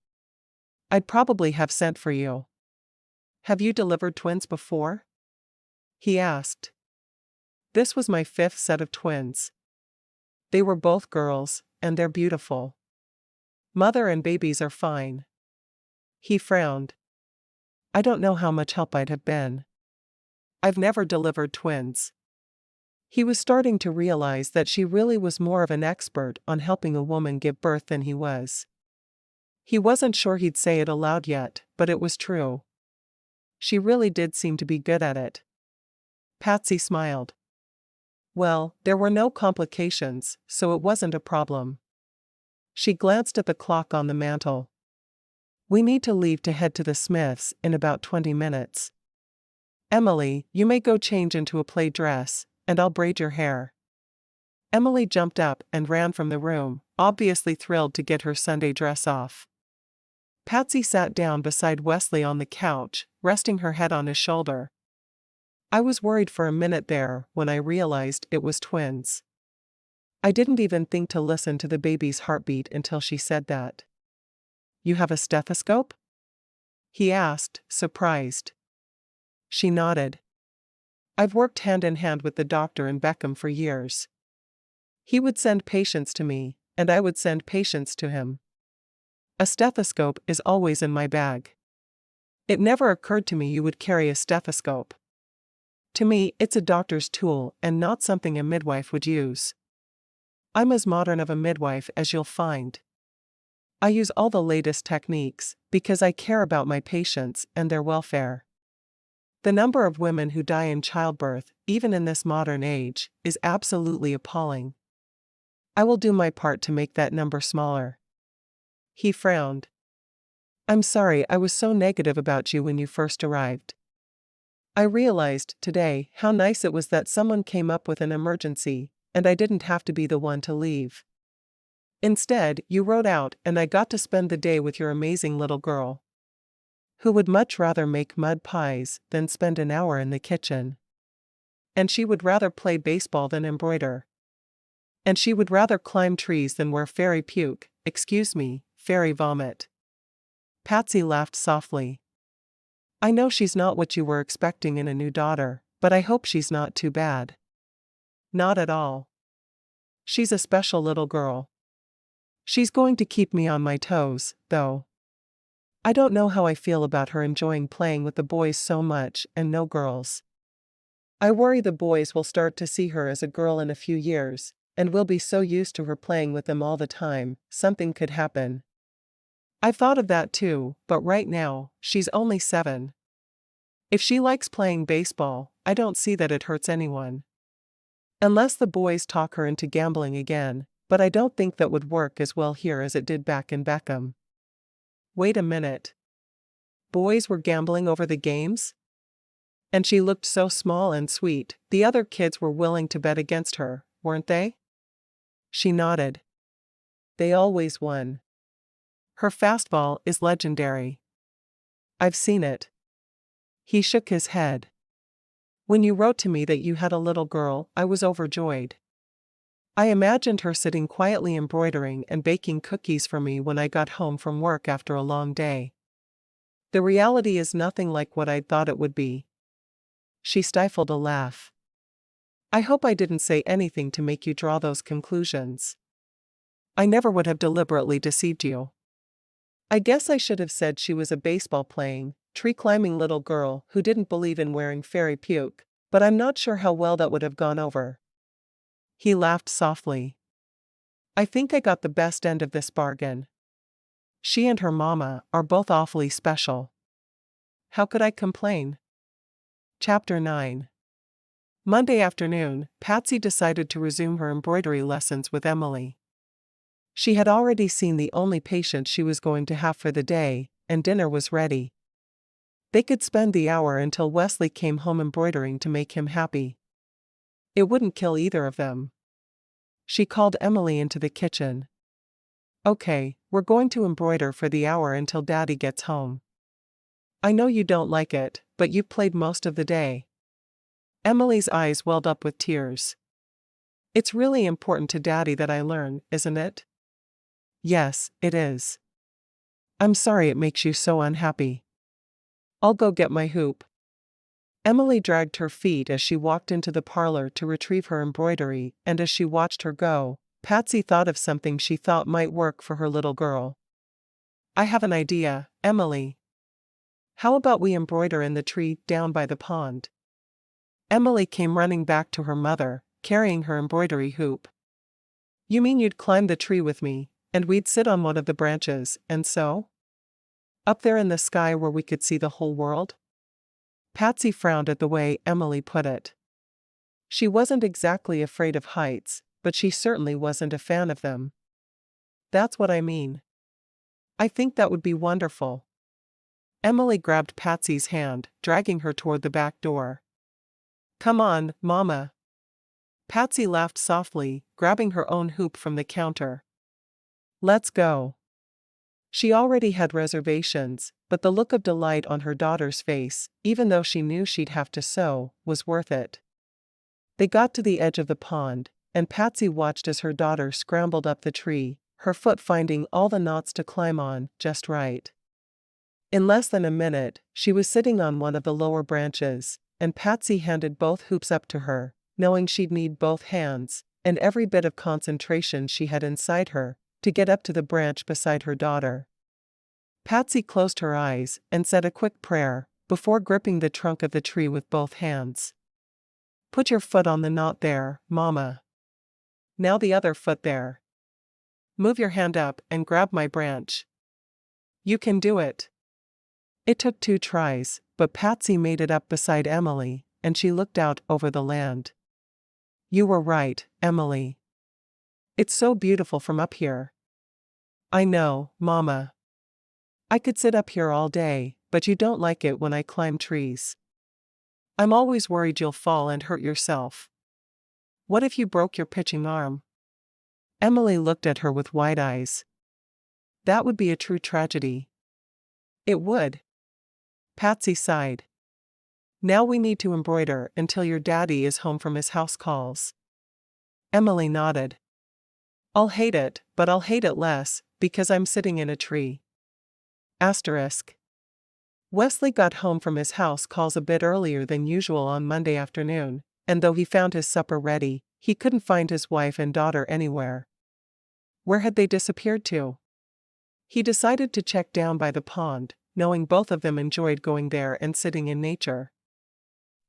I'd probably have sent for you. Have you delivered twins before? He asked. This was my 5th set of twins. They were both girls, and they're beautiful. Mother and babies are fine. He frowned. I don't know how much help I'd have been. I've never delivered twins. He was starting to realize that she really was more of an expert on helping a woman give birth than he was. He wasn't sure he'd say it aloud yet, but it was true. She really did seem to be good at it. Patsy smiled. Well, there were no complications, so it wasn't a problem. She glanced at the clock on the mantel. We need to leave to head to the Smiths in about 20 minutes. Emily, you may go change into a play dress, and I'll braid your hair. Emily jumped up and ran from the room, obviously thrilled to get her Sunday dress off. Patsy sat down beside Wesley on the couch, resting her head on his shoulder. I was worried for a minute there when I realized it was twins. I didn't even think to listen to the baby's heartbeat until she said that. You have a stethoscope? He asked, surprised. She nodded. I've worked hand in hand with the doctor in Beckham for years. He would send patients to me, and I would send patients to him. A stethoscope is always in my bag. It never occurred to me you would carry a stethoscope. To me, it's a doctor's tool and not something a midwife would use. I'm as modern of a midwife as you'll find. I use all the latest techniques because I care about my patients and their welfare. The number of women who die in childbirth, even in this modern age, is absolutely appalling. I will do my part to make that number smaller. He frowned. I'm sorry I was so negative about you when you first arrived. I realized today how nice it was that someone came up with an emergency, and I didn't have to be the one to leave. Instead, you rode out and I got to spend the day with your amazing little girl, who would much rather make mud pies than spend an hour in the kitchen. And she would rather play baseball than embroider. And she would rather climb trees than wear fairy puke, fairy vomit. Patsy laughed softly. I know she's not what you were expecting in a new daughter, but I hope she's not too bad. Not at all. She's a special little girl. She's going to keep me on my toes, though. I don't know how I feel about her enjoying playing with the boys so much and no girls. I worry the boys will start to see her as a girl in a few years, and we'll be so used to her playing with them all the time, something could happen. I've thought of that too, but right now, she's only 7. If she likes playing baseball, I don't see that it hurts anyone. Unless the boys talk her into gambling again, but I don't think that would work as well here as it did back in Beckham. Wait a minute. Boys were gambling over the games? And she looked so small and sweet, the other kids were willing to bet against her, weren't they? She nodded. They always won. Her fastball is legendary. I've seen it. He shook his head. When you wrote to me that you had a little girl, I was overjoyed. I imagined her sitting quietly embroidering and baking cookies for me when I got home from work after a long day. The reality is nothing like what I'd thought it would be." She stifled a laugh. "I hope I didn't say anything to make you draw those conclusions. I never would have deliberately deceived you. I guess I should have said she was a baseball-playing, tree-climbing little girl who didn't believe in wearing fairy puke, but I'm not sure how well that would have gone over." He laughed softly. "I think I got the best end of this bargain. She and her mama are both awfully special. How could I complain?" Chapter 9. Monday afternoon, Patsy decided to resume her embroidery lessons with Emily. She had already seen the only patient she was going to have for the day, and dinner was ready. They could spend the hour until Wesley came home embroidering to make him happy. It wouldn't kill either of them. She called Emily into the kitchen. "Okay, we're going to embroider for the hour until Daddy gets home. I know you don't like it, but you've played most of the day." Emily's eyes welled up with tears. "It's really important to Daddy that I learn, isn't it?" "Yes, it is. I'm sorry it makes you so unhappy. I'll go get my hoop." Emily dragged her feet as she walked into the parlor to retrieve her embroidery, and as she watched her go, Patsy thought of something she thought might work for her little girl. "I have an idea, Emily. How about we embroider in the tree down by the pond?" Emily came running back to her mother, carrying her embroidery hoop. "You mean you'd climb the tree with me, and we'd sit on one of the branches, and sew? Up there in the sky where we could see the whole world?" Patsy frowned at the way Emily put it. She wasn't exactly afraid of heights, but she certainly wasn't a fan of them. "That's what I mean. I think that would be wonderful." Emily grabbed Patsy's hand, dragging her toward the back door. "Come on, Mama." Patsy laughed softly, grabbing her own hoop from the counter. "Let's go." She already had reservations, but the look of delight on her daughter's face, even though she knew she'd have to sew, was worth it. They got to the edge of the pond, and Patsy watched as her daughter scrambled up the tree, her foot finding all the knots to climb on just right. In less than a minute, she was sitting on one of the lower branches, and Patsy handed both hoops up to her, knowing she'd need both hands, and every bit of concentration she had inside her, to get up to the branch beside her daughter. Patsy closed her eyes and said a quick prayer, before gripping the trunk of the tree with both hands. "Put your foot on the knot there, Mama. Now the other foot there. Move your hand up and grab my branch. You can do it." It took 2 tries, but Patsy made it up beside Emily, and she looked out over the land. "You were right, Emily. It's so beautiful from up here." "I know, Mama. I could sit up here all day, but you don't like it when I climb trees. I'm always worried you'll fall and hurt yourself. What if you broke your pitching arm?" Emily looked at her with wide eyes. "That would be a true tragedy." "It would." Patsy sighed. "Now we need to embroider until your daddy is home from his house calls." Emily nodded. "I'll hate it, but I'll hate it less, because I'm sitting in a tree." Asterisk. Wesley got home from his house calls a bit earlier than usual on Monday afternoon, and though he found his supper ready, he couldn't find his wife and daughter anywhere. Where had they disappeared to? He decided to check down by the pond, knowing both of them enjoyed going there and sitting in nature.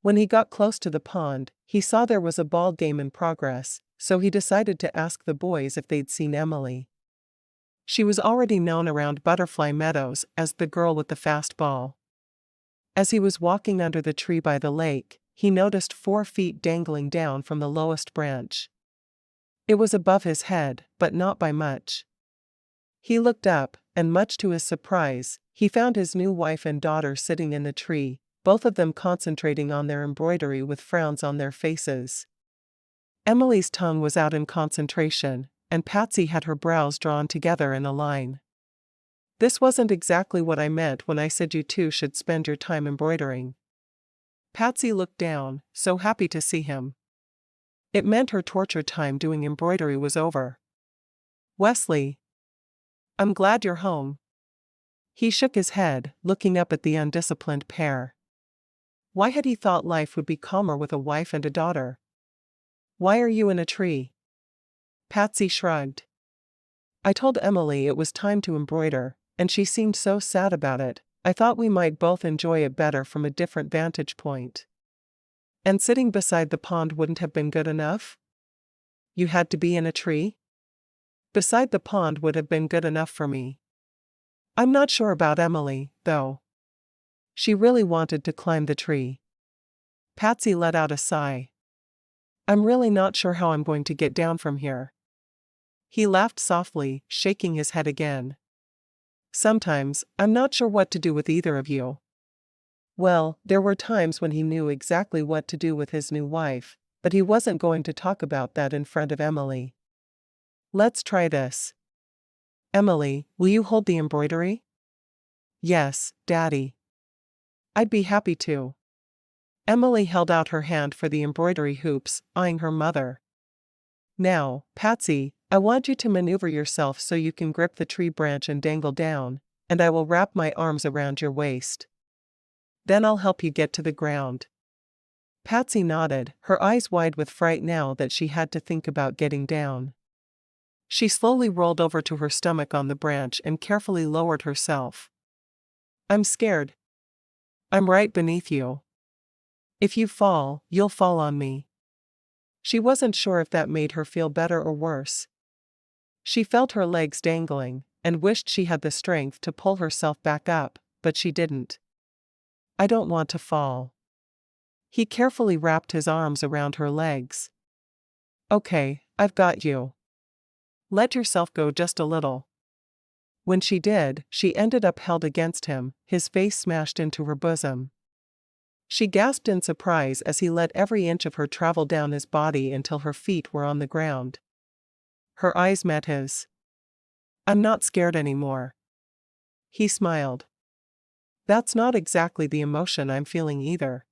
When he got close to the pond, he saw there was a ball game in progress, so he decided to ask the boys if they'd seen Emily. She was already known around Butterfly Meadows as the girl with the fast ball. As he was walking under the tree by the lake, he noticed 4 feet dangling down from the lowest branch. It was above his head, but not by much. He looked up, and much to his surprise, he found his new wife and daughter sitting in the tree, both of them concentrating on their embroidery with frowns on their faces. Emily's tongue was out in concentration, and Patsy had her brows drawn together in a line. "This wasn't exactly what I meant when I said you two should spend your time embroidering." Patsy looked down, so happy to see him. It meant her torture time doing embroidery was over. Wesley. I'm glad you're home. He shook his head, looking up at the undisciplined pair. Why had he thought life would be calmer with a wife and a daughter? Why are you in a tree? Patsy shrugged. I told Emily it was time to embroider, and she seemed so sad about it. I thought we might both enjoy it better from a different vantage point. And sitting beside the pond wouldn't have been good enough? You had to be in a tree? Beside the pond would have been good enough for me. I'm not sure about Emily, though. She really wanted to climb the tree. Patsy let out a sigh. I'm really not sure how I'm going to get down from here. He laughed softly, shaking his head again. Sometimes, I'm not sure what to do with either of you. Well, there were times when he knew exactly what to do with his new wife, but he wasn't going to talk about that in front of Emily. Let's try this. Emily, will you hold the embroidery? Yes, Daddy. I'd be happy to. Emily held out her hand for the embroidery hoops, eyeing her mother. Now, Patsy, I want you to maneuver yourself so you can grip the tree branch and dangle down, and I will wrap my arms around your waist. Then I'll help you get to the ground. Patsy nodded, her eyes wide with fright now that she had to think about getting down. She slowly rolled over to her stomach on the branch and carefully lowered herself. I'm scared. I'm right beneath you. If you fall, you'll fall on me. She wasn't sure if that made her feel better or worse. She felt her legs dangling, and wished she had the strength to pull herself back up, but she didn't. I don't want to fall. He carefully wrapped his arms around her legs. Okay, I've got you. Let yourself go just a little. When she did, she ended up held against him, his face smashed into her bosom. She gasped in surprise as he let every inch of her travel down his body until her feet were on the ground. Her eyes met his. I'm not scared anymore. He smiled. That's not exactly the emotion I'm feeling either.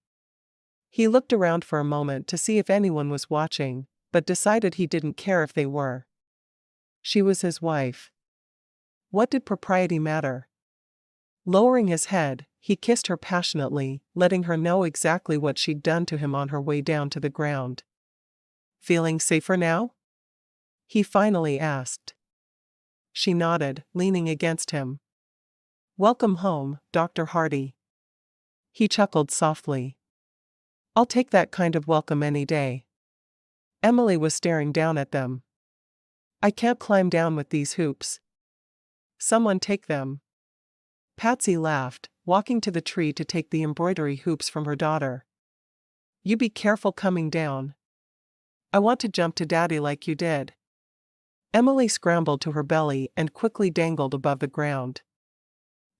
He looked around for a moment to see if anyone was watching, but decided he didn't care if they were. She was his wife. What did propriety matter? Lowering his head, he kissed her passionately, letting her know exactly what she'd done to him on her way down to the ground. Feeling safer now? He finally asked. She nodded, leaning against him. Welcome home, Dr. Hardy. He chuckled softly. I'll take that kind of welcome any day. Emily was staring down at them. I can't climb down with these hoops. Someone take them. Patsy laughed, walking to the tree to take the embroidery hoops from her daughter. You be careful coming down. I want to jump to Daddy like you did. Emily scrambled to her belly and quickly dangled above the ground.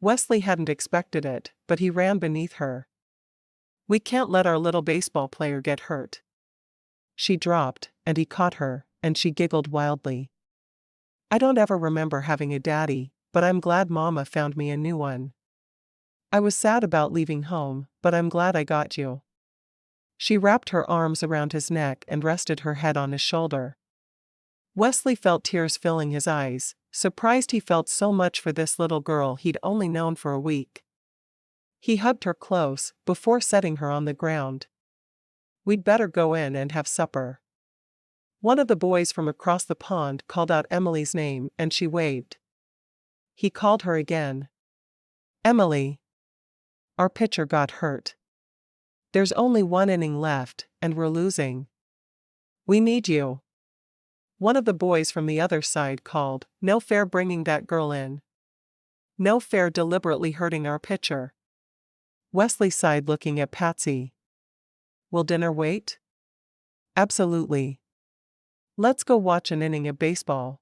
Wesley hadn't expected it, but he ran beneath her. We can't let our little baseball player get hurt. She dropped, and he caught her, and she giggled wildly. I don't ever remember having a daddy, but I'm glad Mama found me a new one. I was sad about leaving home, but I'm glad I got you. She wrapped her arms around his neck and rested her head on his shoulder. Wesley felt tears filling his eyes, surprised he felt so much for this little girl he'd only known for a week. He hugged her close, before setting her on the ground. We'd better go in and have supper. One of the boys from across the pond called out Emily's name and she waved. He called her again. Emily. Our pitcher got hurt. There's only one inning left, and we're losing. We need you. One of the boys from the other side called, No fair bringing that girl in. No fair deliberately hurting our pitcher. Wesley sighed looking at Patsy. Will dinner wait? Absolutely. Let's go watch an inning of baseball.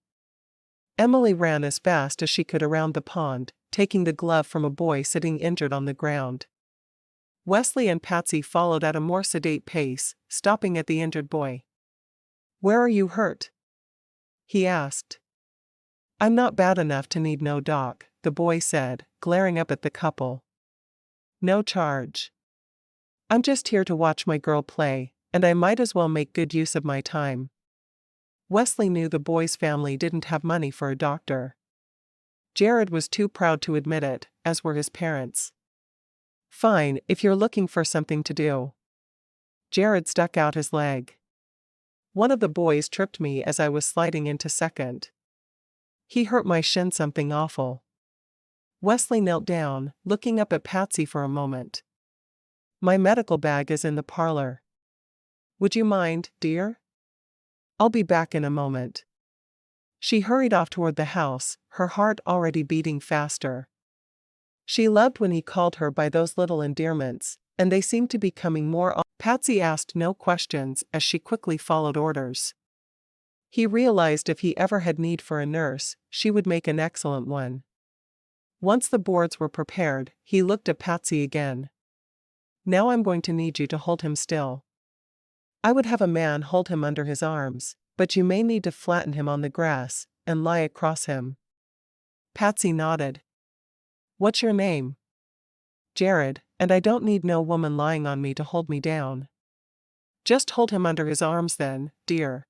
Emily ran as fast as she could around the pond, taking the glove from a boy sitting injured on the ground. Wesley and Patsy followed at a more sedate pace, stopping at the injured boy. Where are you hurt? He asked. I'm not bad enough to need no doc, the boy said, glaring up at the couple. No charge. I'm just here to watch my girl play, and I might as well make good use of my time. Wesley knew the boy's family didn't have money for a doctor. Jared was too proud to admit it, as were his parents. Fine, if you're looking for something to do. Jared stuck out his leg. One of the boys tripped me as I was sliding into second. He hurt my shin something awful. Wesley knelt down, looking up at Patsy for a moment. My medical bag is in the parlor. Would you mind, dear? I'll be back in a moment. She hurried off toward the house, her heart already beating faster. She loved when he called her by those little endearments, and they seemed to be coming more. Patsy asked no questions as she quickly followed orders. He realized if he ever had need for a nurse, she would make an excellent one. Once the boards were prepared, he looked at Patsy again. Now I'm going to need you to hold him still. I would have a man hold him under his arms, but you may need to flatten him on the grass and lie across him. Patsy nodded. What's your name? Jared, and I don't need no woman lying on me to hold me down. Just hold him under his arms then, dear.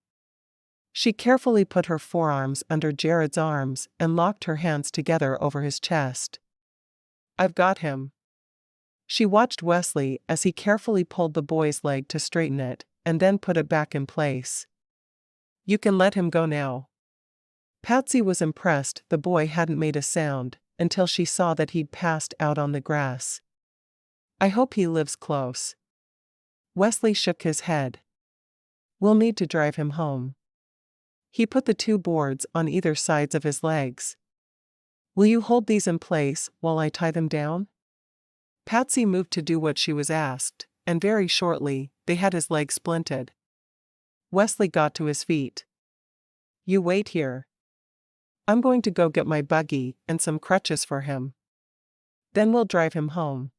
She carefully put her forearms under Jared's arms and locked her hands together over his chest. I've got him. She watched Wesley as he carefully pulled the boy's leg to straighten it, and then put it back in place. You can let him go now. Patsy was impressed the boy hadn't made a sound, until she saw that he'd passed out on the grass. I hope he lives close. Wesley shook his head. We'll need to drive him home. He put the two boards on either sides of his legs. Will you hold these in place while I tie them down? Patsy moved to do what she was asked, and very shortly, they had his leg splinted. Wesley got to his feet. You wait here. I'm going to go get my buggy and some crutches for him. Then we'll drive him home.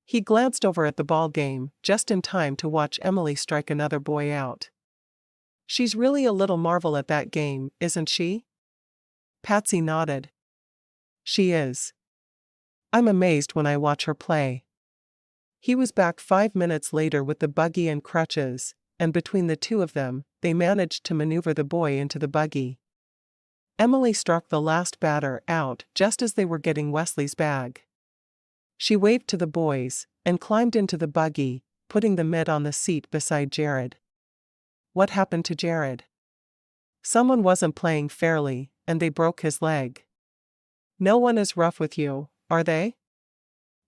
He glanced over at the ball game, just in time to watch Emily strike another boy out. She's really a little marvel at that game, isn't she? Patsy nodded. She is. I'm amazed when I watch her play. He was back 5 minutes later with the buggy and crutches, and between the two of them, they managed to maneuver the boy into the buggy. Emily struck the last batter out just as they were getting Wesley's bag. She waved to the boys, and climbed into the buggy, putting the mitt on the seat beside Jared. What happened to Jared? Someone wasn't playing fairly, and they broke his leg. No one is rough with you, are they?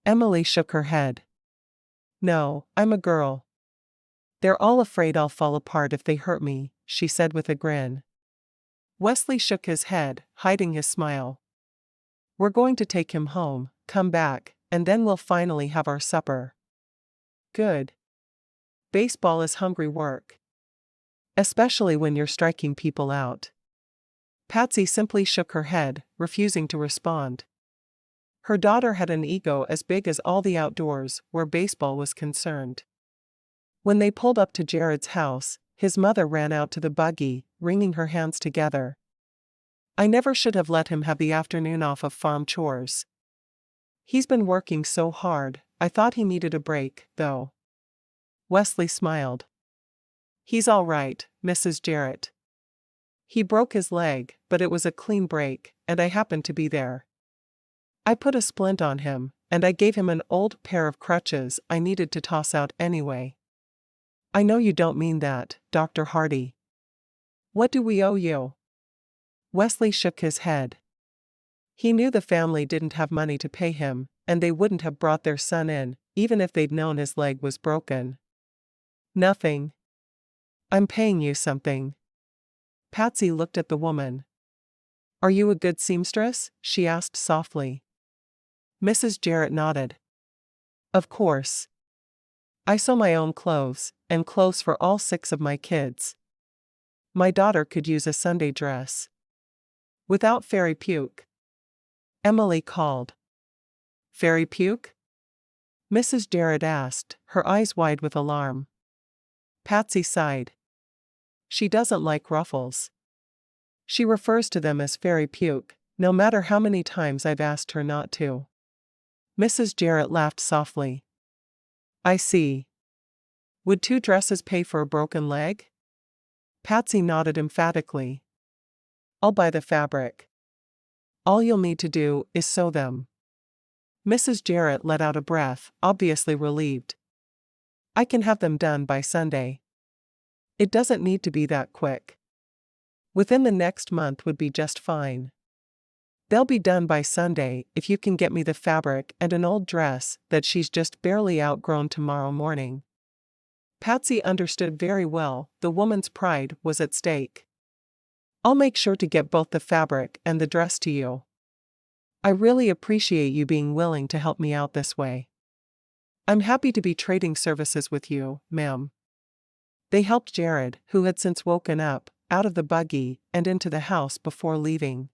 Emily shook her head. No, I'm a girl. They're all afraid I'll fall apart if they hurt me, she said with a grin. Wesley shook his head, hiding his smile. We're going to take him home, come back, and then we'll finally have our supper. Good. Baseball is hungry work. Especially when you're striking people out. Patsy simply shook her head, refusing to respond. Her daughter had an ego as big as all the outdoors where baseball was concerned. When they pulled up to Jared's house, his mother ran out to the buggy, wringing her hands together. I never should have let him have the afternoon off of farm chores. He's been working so hard, I thought he needed a break, though. Wesley smiled. He's all right, Mrs. Jarrett. He broke his leg, but it was a clean break, and I happened to be there. I put a splint on him, and I gave him an old pair of crutches I needed to toss out anyway. I know you don't mean that, Dr. Hardy. What do we owe you? Wesley shook his head. He knew the family didn't have money to pay him, and they wouldn't have brought their son in, even if they'd known his leg was broken. Nothing. I'm paying you something. Patsy looked at the woman. Are you a good seamstress? She asked softly. Mrs. Jarrett nodded. Of course. I sew my own clothes, and clothes for all 6 of my kids. My daughter could use a Sunday dress. Without fairy puke. Emily called. Fairy puke? Mrs. Jarrett asked, her eyes wide with alarm. Patsy sighed. She doesn't like ruffles. She refers to them as fairy puke, no matter how many times I've asked her not to. Mrs. Jarrett laughed softly. I see. Would 2 dresses pay for a broken leg? Patsy nodded emphatically. I'll buy the fabric. All you'll need to do is sew them. Mrs. Jarrett let out a breath, obviously relieved. I can have them done by Sunday. It doesn't need to be that quick. Within the next month would be just fine. They'll be done by Sunday if you can get me the fabric and an old dress that she's just barely outgrown tomorrow morning. Patsy understood very well the woman's pride was at stake. I'll make sure to get both the fabric and the dress to you. I really appreciate you being willing to help me out this way. I'm happy to be trading services with you, ma'am. They helped Jared, who had since woken up, out of the buggy and into the house before leaving.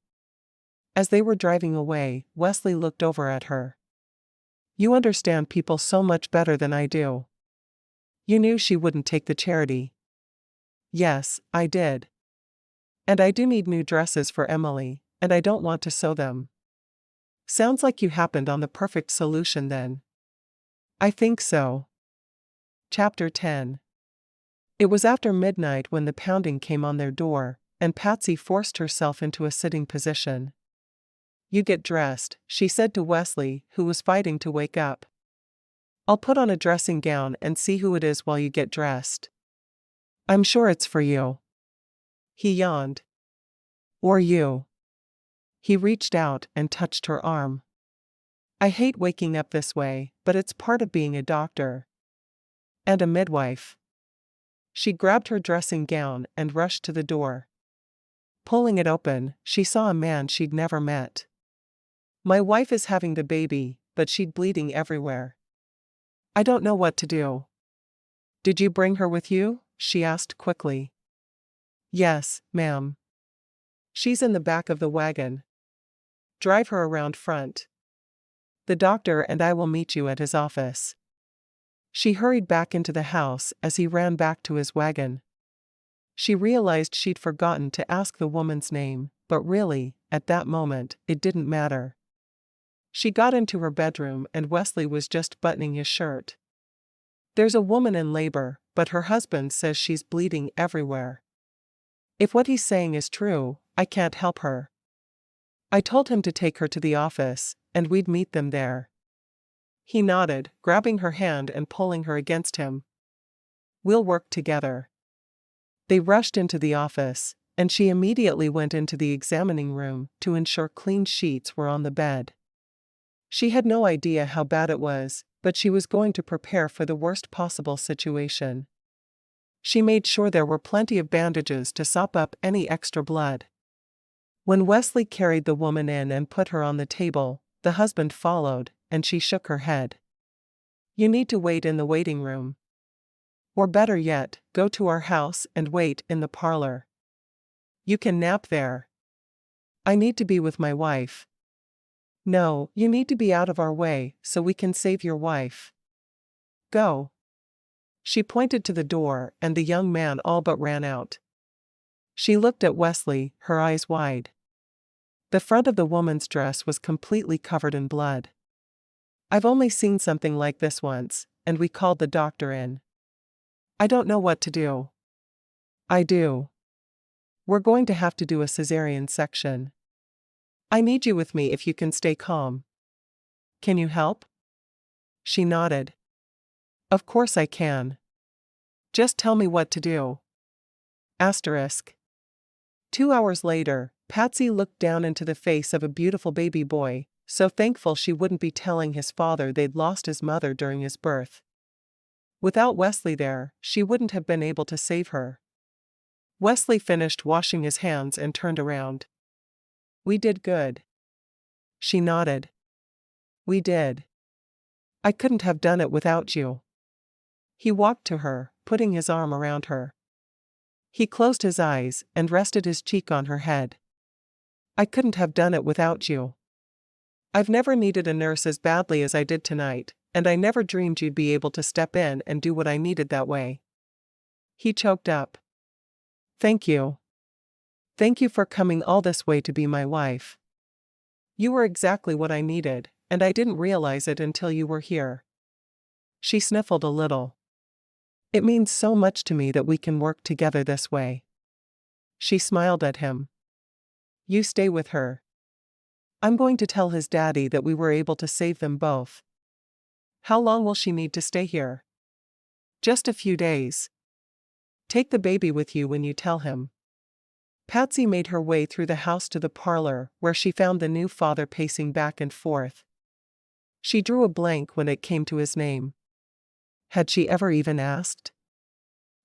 As they were driving away, Wesley looked over at her. You understand people so much better than I do. You knew she wouldn't take the charity. Yes, I did. And I do need new dresses for Emily, and I don't want to sew them. Sounds like you happened on the perfect solution then. I think so. Chapter 10. It was after midnight when the pounding came on their door, and Patsy forced herself into a sitting position. You get dressed, she said to Wesley, who was fighting to wake up. I'll put on a dressing gown and see who it is while you get dressed. I'm sure it's for you. He yawned. Or you. He reached out and touched her arm. I hate waking up this way, but it's part of being a doctor. And a midwife. She grabbed her dressing gown and rushed to the door. Pulling it open, she saw a man she'd never met. My wife is having the baby, but she's bleeding everywhere. I don't know what to do. Did you bring her with you? She asked quickly. Yes, ma'am. She's in the back of the wagon. Drive her around front. The doctor and I will meet you at his office. She hurried back into the house as he ran back to his wagon. She realized she'd forgotten to ask the woman's name, but really, at that moment, it didn't matter. She got into her bedroom and Wesley was just buttoning his shirt. There's a woman in labor, but her husband says she's bleeding everywhere. If what he's saying is true, I can't help her. I told him to take her to the office, and we'd meet them there. He nodded, grabbing her hand and pulling her against him. We'll work together. They rushed into the office, and she immediately went into the examining room to ensure clean sheets were on the bed. She had no idea how bad it was, but she was going to prepare for the worst possible situation. She made sure there were plenty of bandages to sop up any extra blood. When Wesley carried the woman in and put her on the table, the husband followed, and she shook her head. You need to wait in the waiting room. Or better yet, go to our house and wait in the parlor. You can nap there. I need to be with my wife. No, you need to be out of our way so we can save your wife. Go. She pointed to the door and the young man all but ran out. She looked at Wesley, her eyes wide. The front of the woman's dress was completely covered in blood. I've only seen something like this once, and we called the doctor in. I don't know what to do. I do. We're going to have to do a cesarean section. I need you with me if you can stay calm. Can you help? She nodded. Of course I can. Just tell me what to do. Asterisk. 2 hours later, Patsy looked down into the face of a beautiful baby boy, so thankful she wouldn't be telling his father they'd lost his mother during his birth. Without Wesley there, she wouldn't have been able to save her. Wesley finished washing his hands and turned around. We did good. She nodded. We did. I couldn't have done it without you. He walked to her, putting his arm around her. He closed his eyes and rested his cheek on her head. I couldn't have done it without you. I've never needed a nurse as badly as I did tonight, and I never dreamed you'd be able to step in and do what I needed that way. He choked up. Thank you. Thank you for coming all this way to be my wife. You were exactly what I needed, and I didn't realize it until you were here. She sniffled a little. It means so much to me that we can work together this way. She smiled at him. You stay with her. I'm going to tell his daddy that we were able to save them both. How long will she need to stay here? Just a few days. Take the baby with you when you tell him. Patsy made her way through the house to the parlor, where she found the new father pacing back and forth. She drew a blank when it came to his name. Had she ever even asked?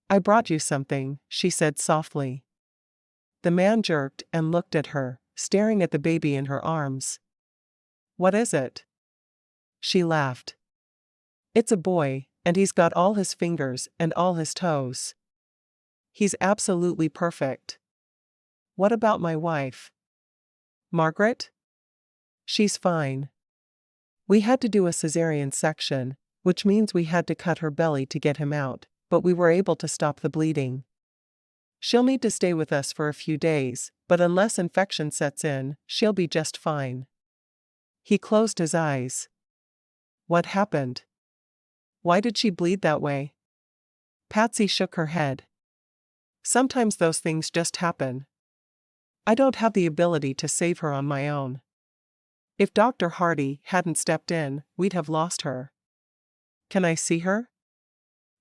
I brought you something, she said softly. The man jerked and looked at her, staring at the baby in her arms. What is it? She laughed. It's a boy, and he's got all his fingers and all his toes. He's absolutely perfect. What about my wife? Margaret? She's fine. We had to do a cesarean section, which means we had to cut her belly to get him out, but we were able to stop the bleeding. She'll need to stay with us for a few days, but unless infection sets in, she'll be just fine. He closed his eyes. What happened? Why did she bleed that way? Patsy shook her head. Sometimes those things just happen. I don't have the ability to save her on my own. If Dr. Hardy hadn't stepped in, we'd have lost her. Can I see her?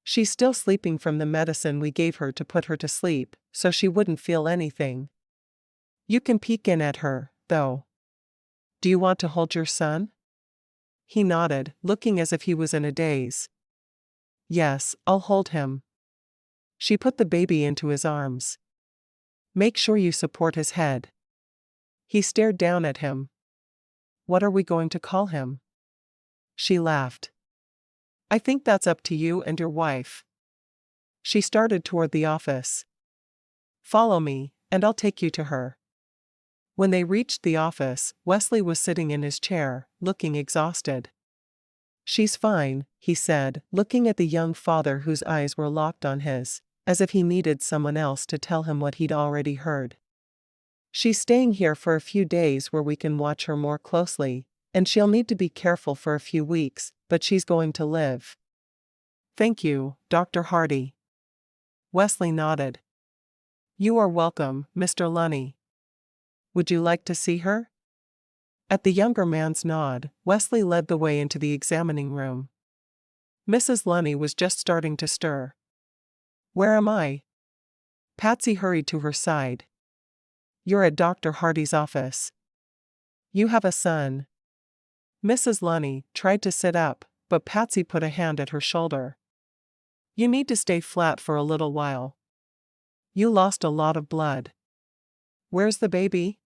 She's still sleeping from the medicine we gave her to put her to sleep, so she wouldn't feel anything. You can peek in at her, though. Do you want to hold your son? He nodded, looking as if he was in a daze. Yes, I'll hold him. She put the baby into his arms. Make sure you support his head. He stared down at him. What are we going to call him? She laughed. I think that's up to you and your wife. She started toward the office. Follow me, and I'll take you to her. When they reached the office, Wesley was sitting in his chair, looking exhausted. She's fine, he said, looking at the young father whose eyes were locked on his, as if he needed someone else to tell him what he'd already heard. She's staying here for a few days where we can watch her more closely, and she'll need to be careful for a few weeks, but she's going to live. Thank you, Dr. Hardy. Wesley nodded. You are welcome, Mr. Lunny. Would you like to see her? At the younger man's nod, Wesley led the way into the examining room. Mrs. Lunny was just starting to stir. Where am I? Patsy hurried to her side. You're at Dr. Hardy's office. You have a son. Mrs. Lunny tried to sit up, but Patsy put a hand at her shoulder. You need to stay flat for a little while. You lost a lot of blood. Where's the baby?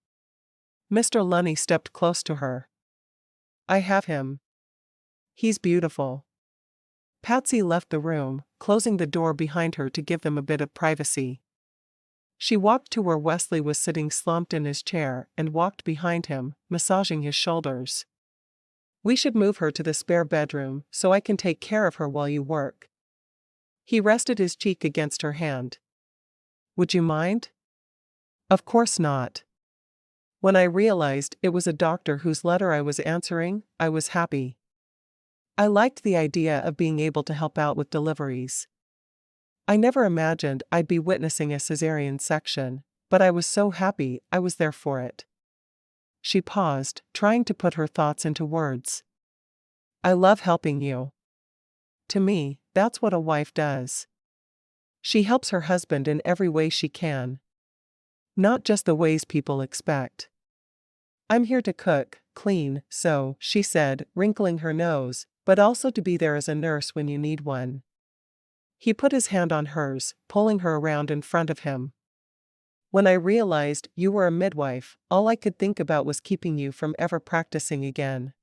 Mr. Lunny stepped close to her. I have him. He's beautiful. Patsy left the room, closing the door behind her to give them a bit of privacy. She walked to where Wesley was sitting slumped in his chair and walked behind him, massaging his shoulders. We should move her to the spare bedroom so I can take care of her while you work. He rested his cheek against her hand. Would you mind? Of course not. When I realized it was a doctor whose letter I was answering, I was happy. I liked the idea of being able to help out with deliveries. I never imagined I'd be witnessing a cesarean section, but I was so happy I was there for it. She paused, trying to put her thoughts into words. I love helping you. To me, that's what a wife does. She helps her husband in every way she can. Not just the ways people expect. I'm here to cook, clean, sew, she said, wrinkling her nose, but also to be there as a nurse when you need one. He put his hand on hers, pulling her around in front of him. When I realized you were a midwife, all I could think about was keeping you from ever practicing again.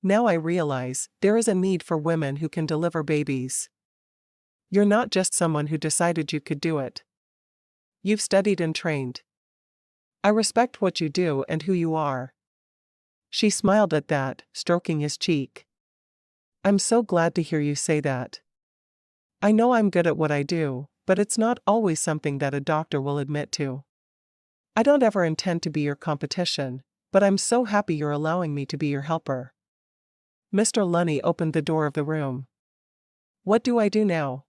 Now I realize there is a need for women who can deliver babies. You're not just someone who decided you could do it. You've studied and trained. I respect what you do and who you are. She smiled at that, stroking his cheek. I'm so glad to hear you say that. I know I'm good at what I do, but it's not always something that a doctor will admit to. I don't ever intend to be your competition, but I'm so happy you're allowing me to be your helper. Mr. Lunny opened the door of the room. What do I do now?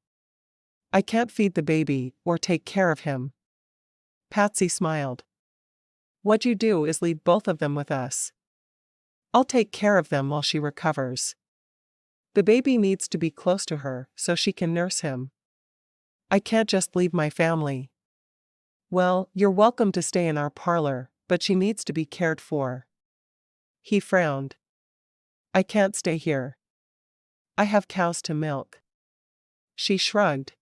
I can't feed the baby or take care of him. Patsy smiled. What you do is leave both of them with us. I'll take care of them while she recovers. The baby needs to be close to her so she can nurse him. I can't just leave my family. Well, you're welcome to stay in our parlor, but she needs to be cared for. He frowned. I can't stay here. I have cows to milk. She shrugged.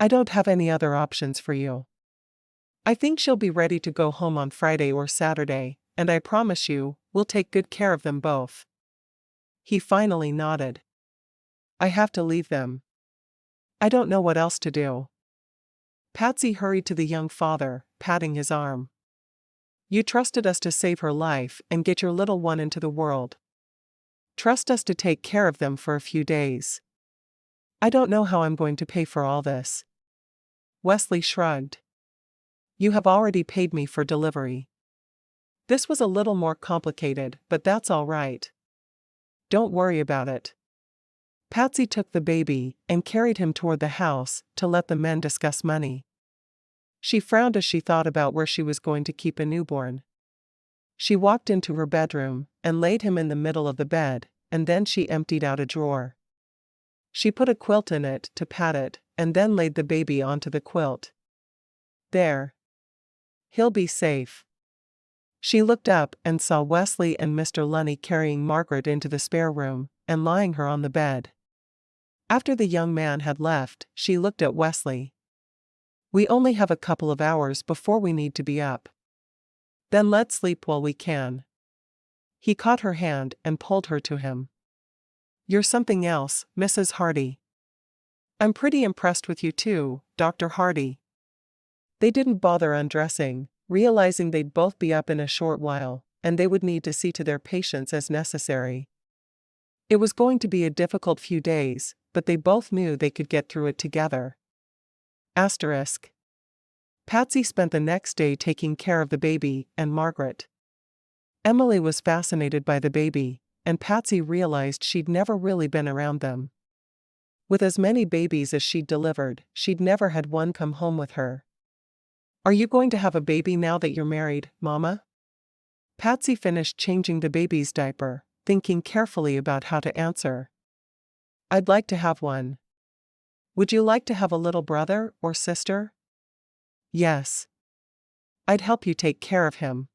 I don't have any other options for you. I think she'll be ready to go home on Friday or Saturday, and I promise you, we'll take good care of them both. He finally nodded. I have to leave them. I don't know what else to do. Patsy hurried to the young father, patting his arm. You trusted us to save her life and get your little one into the world. Trust us to take care of them for a few days. I don't know how I'm going to pay for all this. Wesley shrugged. You have already paid me for delivery. This was a little more complicated, but that's all right. Don't worry about it. Patsy took the baby and carried him toward the house to let the men discuss money. She frowned as she thought about where she was going to keep a newborn. She walked into her bedroom and laid him in the middle of the bed, and then she emptied out a drawer. She put a quilt in it to pat it, and then laid the baby onto the quilt. There. He'll be safe. She looked up and saw Wesley and Mr. Lunny carrying Margaret into the spare room and lying her on the bed. After the young man had left, she looked at Wesley. We only have a couple of hours before we need to be up. Then let's sleep while we can. He caught her hand and pulled her to him. You're something else, Mrs. Hardy. I'm pretty impressed with you too, Dr. Hardy. They didn't bother undressing, realizing they'd both be up in a short while, and they would need to see to their patients as necessary. It was going to be a difficult few days, but they both knew they could get through it together. Asterisk. Patsy spent the next day taking care of the baby and Margaret. Emily was fascinated by the baby, and Patsy realized she'd never really been around them. With as many babies as she'd delivered, she'd never had one come home with her. Are you going to have a baby now that you're married, Mama? Patsy finished changing the baby's diaper, thinking carefully about how to answer. I'd like to have one. Would you like to have a little brother or sister? Yes. I'd help you take care of him.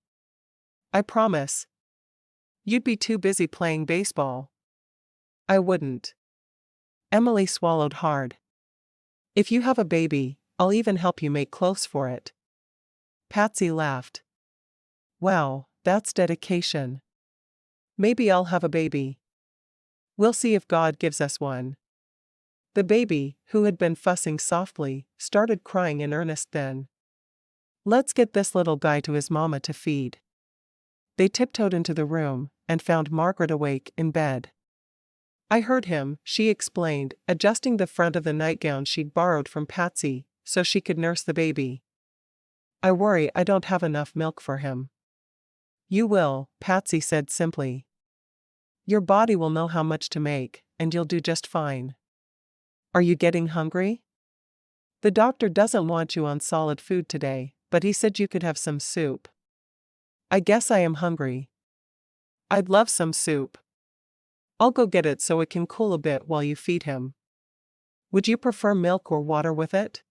I promise. You'd be too busy playing baseball. I wouldn't. Emily swallowed hard. If you have a baby, I'll even help you make clothes for it. Patsy laughed. Wow, that's dedication. Maybe I'll have a baby. We'll see if God gives us one. The baby, who had been fussing softly, started crying in earnest then. Let's get this little guy to his mama to feed. They tiptoed into the room and found Margaret awake in bed. I heard him, she explained, adjusting the front of the nightgown she'd borrowed from Patsy so she could nurse the baby. I worry I don't have enough milk for him. You will, Patsy said simply. Your body will know how much to make, and you'll do just fine. Are you getting hungry? The doctor doesn't want you on solid food today, but he said you could have some soup. I guess I am hungry. I'd love some soup. I'll go get it so it can cool a bit while you feed him. Would you prefer milk or water with it?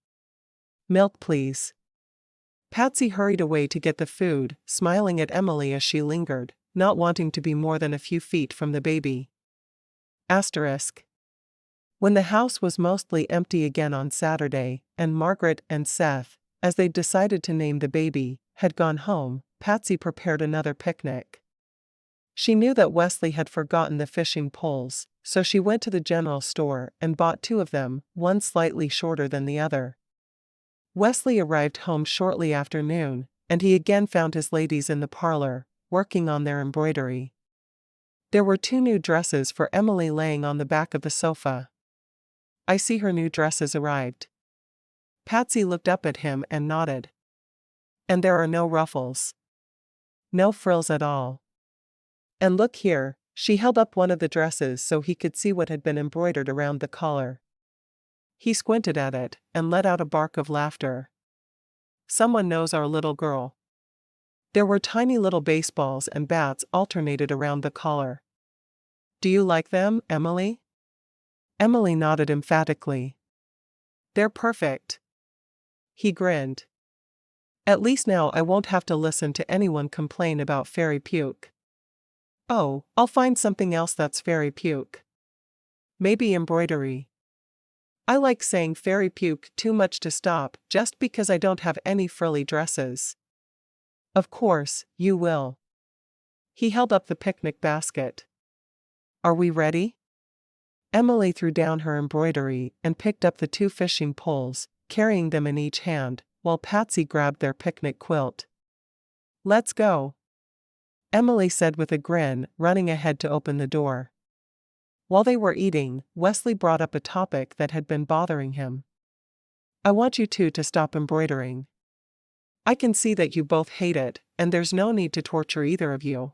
Milk, please. Patsy hurried away to get the food, smiling at Emily as she lingered, not wanting to be more than a few feet from the baby. Asterisk. When the house was mostly empty again on Saturday, and Margaret and Seth, as they'd decided to name the baby, had gone home, Patsy prepared another picnic. She knew that Wesley had forgotten the fishing poles, so she went to the general store and bought 2 of them, one slightly shorter than the other. Wesley arrived home shortly after noon, and he again found his ladies in the parlor, working on their embroidery. There were 2 new dresses for Emily laying on the back of the sofa. I see her new dresses arrived. Patsy looked up at him and nodded. And there are no ruffles. No frills at all. And look here, She held up one of the dresses so he could see what had been embroidered around the collar. He squinted at it and let out a bark of laughter. Someone knows our little girl. There were tiny little baseballs and bats alternated around the collar. Do you like them, Emily? Emily nodded emphatically. They're perfect. He grinned. At least now I won't have to listen to anyone complain about fairy puke. Oh, I'll find something else that's fairy puke. Maybe embroidery. I like saying fairy puke too much to stop just because I don't have any frilly dresses. Of course, you will. He held up the picnic basket. Are we ready? Emily threw down her embroidery and picked up the 2 fishing poles, carrying them in each hand, while Patsy grabbed their picnic quilt. Let's go, Emily said with a grin, running ahead to open the door. While they were eating, Wesley brought up a topic that had been bothering him. I want you two to stop embroidering. I can see that you both hate it, and there's no need to torture either of you.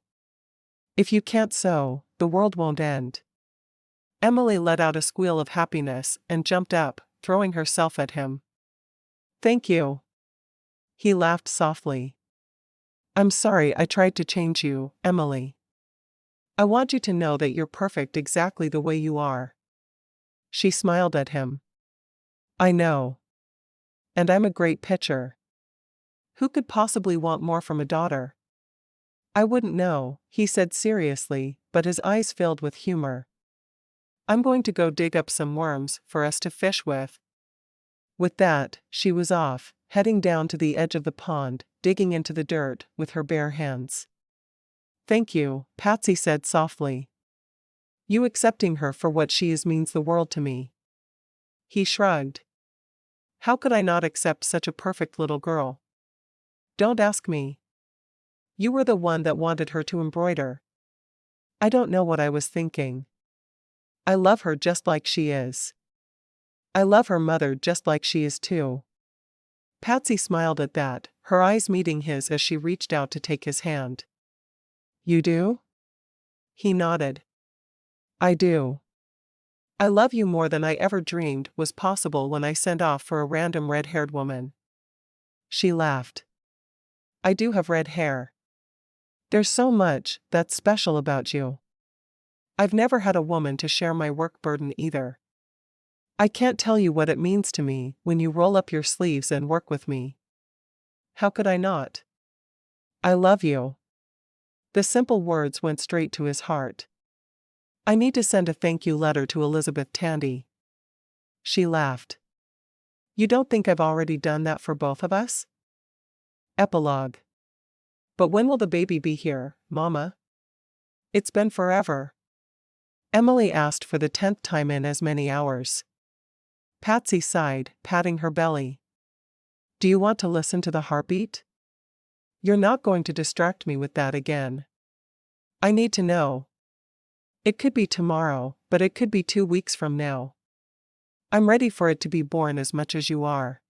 If you can't sew, the world won't end. Emily let out a squeal of happiness and jumped up, throwing herself at him. Thank you. He laughed softly. I'm sorry I tried to change you, Emily. I want you to know that you're perfect exactly the way you are. She smiled at him. I know. And I'm a great pitcher. Who could possibly want more from a daughter? I wouldn't know, he said seriously, but his eyes filled with humor. I'm going to go dig up some worms for us to fish with. With that, she was off, heading down to the edge of the pond, digging into the dirt with her bare hands. Thank you, Patsy said softly. You accepting her for what she is means the world to me. He shrugged. How could I not accept such a perfect little girl? Don't ask me. You were the one that wanted her to embroider. I don't know what I was thinking. I love her just like she is. I love her mother just like she is too. Patsy smiled at that, her eyes meeting his as she reached out to take his hand. You do? He nodded. I do. I love you more than I ever dreamed was possible when I sent off for a random red-haired woman. She laughed. I do have red hair. There's so much that's special about you. I've never had a woman to share my work burden either. I can't tell you what it means to me when you roll up your sleeves and work with me. How could I not? I love you. The simple words went straight to his heart. I need to send a thank you letter to Elizabeth Tandy. She laughed. You don't think I've already done that for both of us? Epilogue. But when will the baby be here, Mama? It's been forever. Emily asked for the 10th time in as many hours. Patsy sighed, patting her belly. Do you want to listen to the heartbeat? You're not going to distract me with that again. I need to know. It could be tomorrow, but it could be 2 weeks from now. I'm ready for it to be born as much as you are.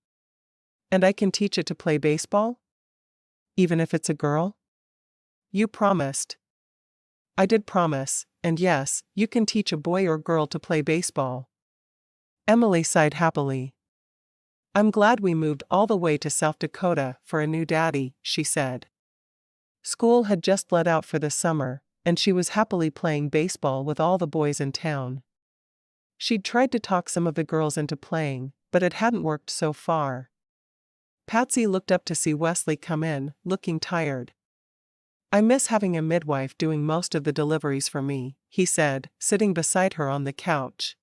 And I can teach it to play baseball? Even if it's a girl? You promised. I did promise, and yes, you can teach a boy or girl to play baseball. Emily sighed happily. I'm glad we moved all the way to South Dakota for a new daddy, she said. School had just let out for the summer, and she was happily playing baseball with all the boys in town. She'd tried to talk some of the girls into playing, but it hadn't worked so far. Patsy looked up to see Wesley come in, looking tired. I miss having a midwife doing most of the deliveries for me, he said, sitting beside her on the couch.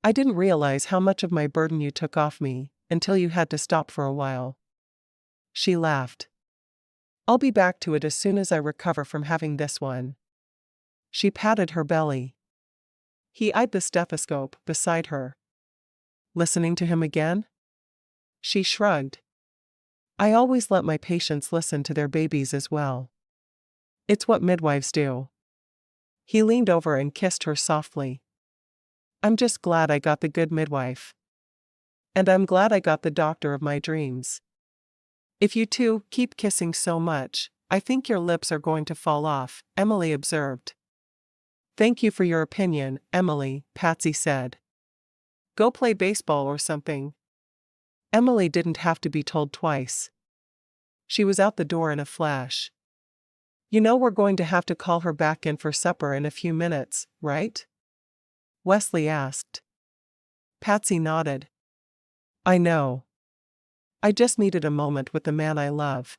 I didn't realize how much of my burden you took off me, until you had to stop for a while. She laughed. I'll be back to it as soon as I recover from having this one. She patted her belly. He eyed the stethoscope beside her. Listening to him again? She shrugged. I always let my patients listen to their babies as well. It's what midwives do. He leaned over and kissed her softly. I'm just glad I got the good midwife. And I'm glad I got the doctor of my dreams. If you two keep kissing so much, I think your lips are going to fall off, Emily observed. Thank you for your opinion, Emily, Patsy said. Go play baseball or something. Emily didn't have to be told twice. She was out the door in a flash. You know we're going to have to call her back in for supper in a few minutes, right? Wesley asked. Patsy nodded. I know. I just needed a moment with the man I love.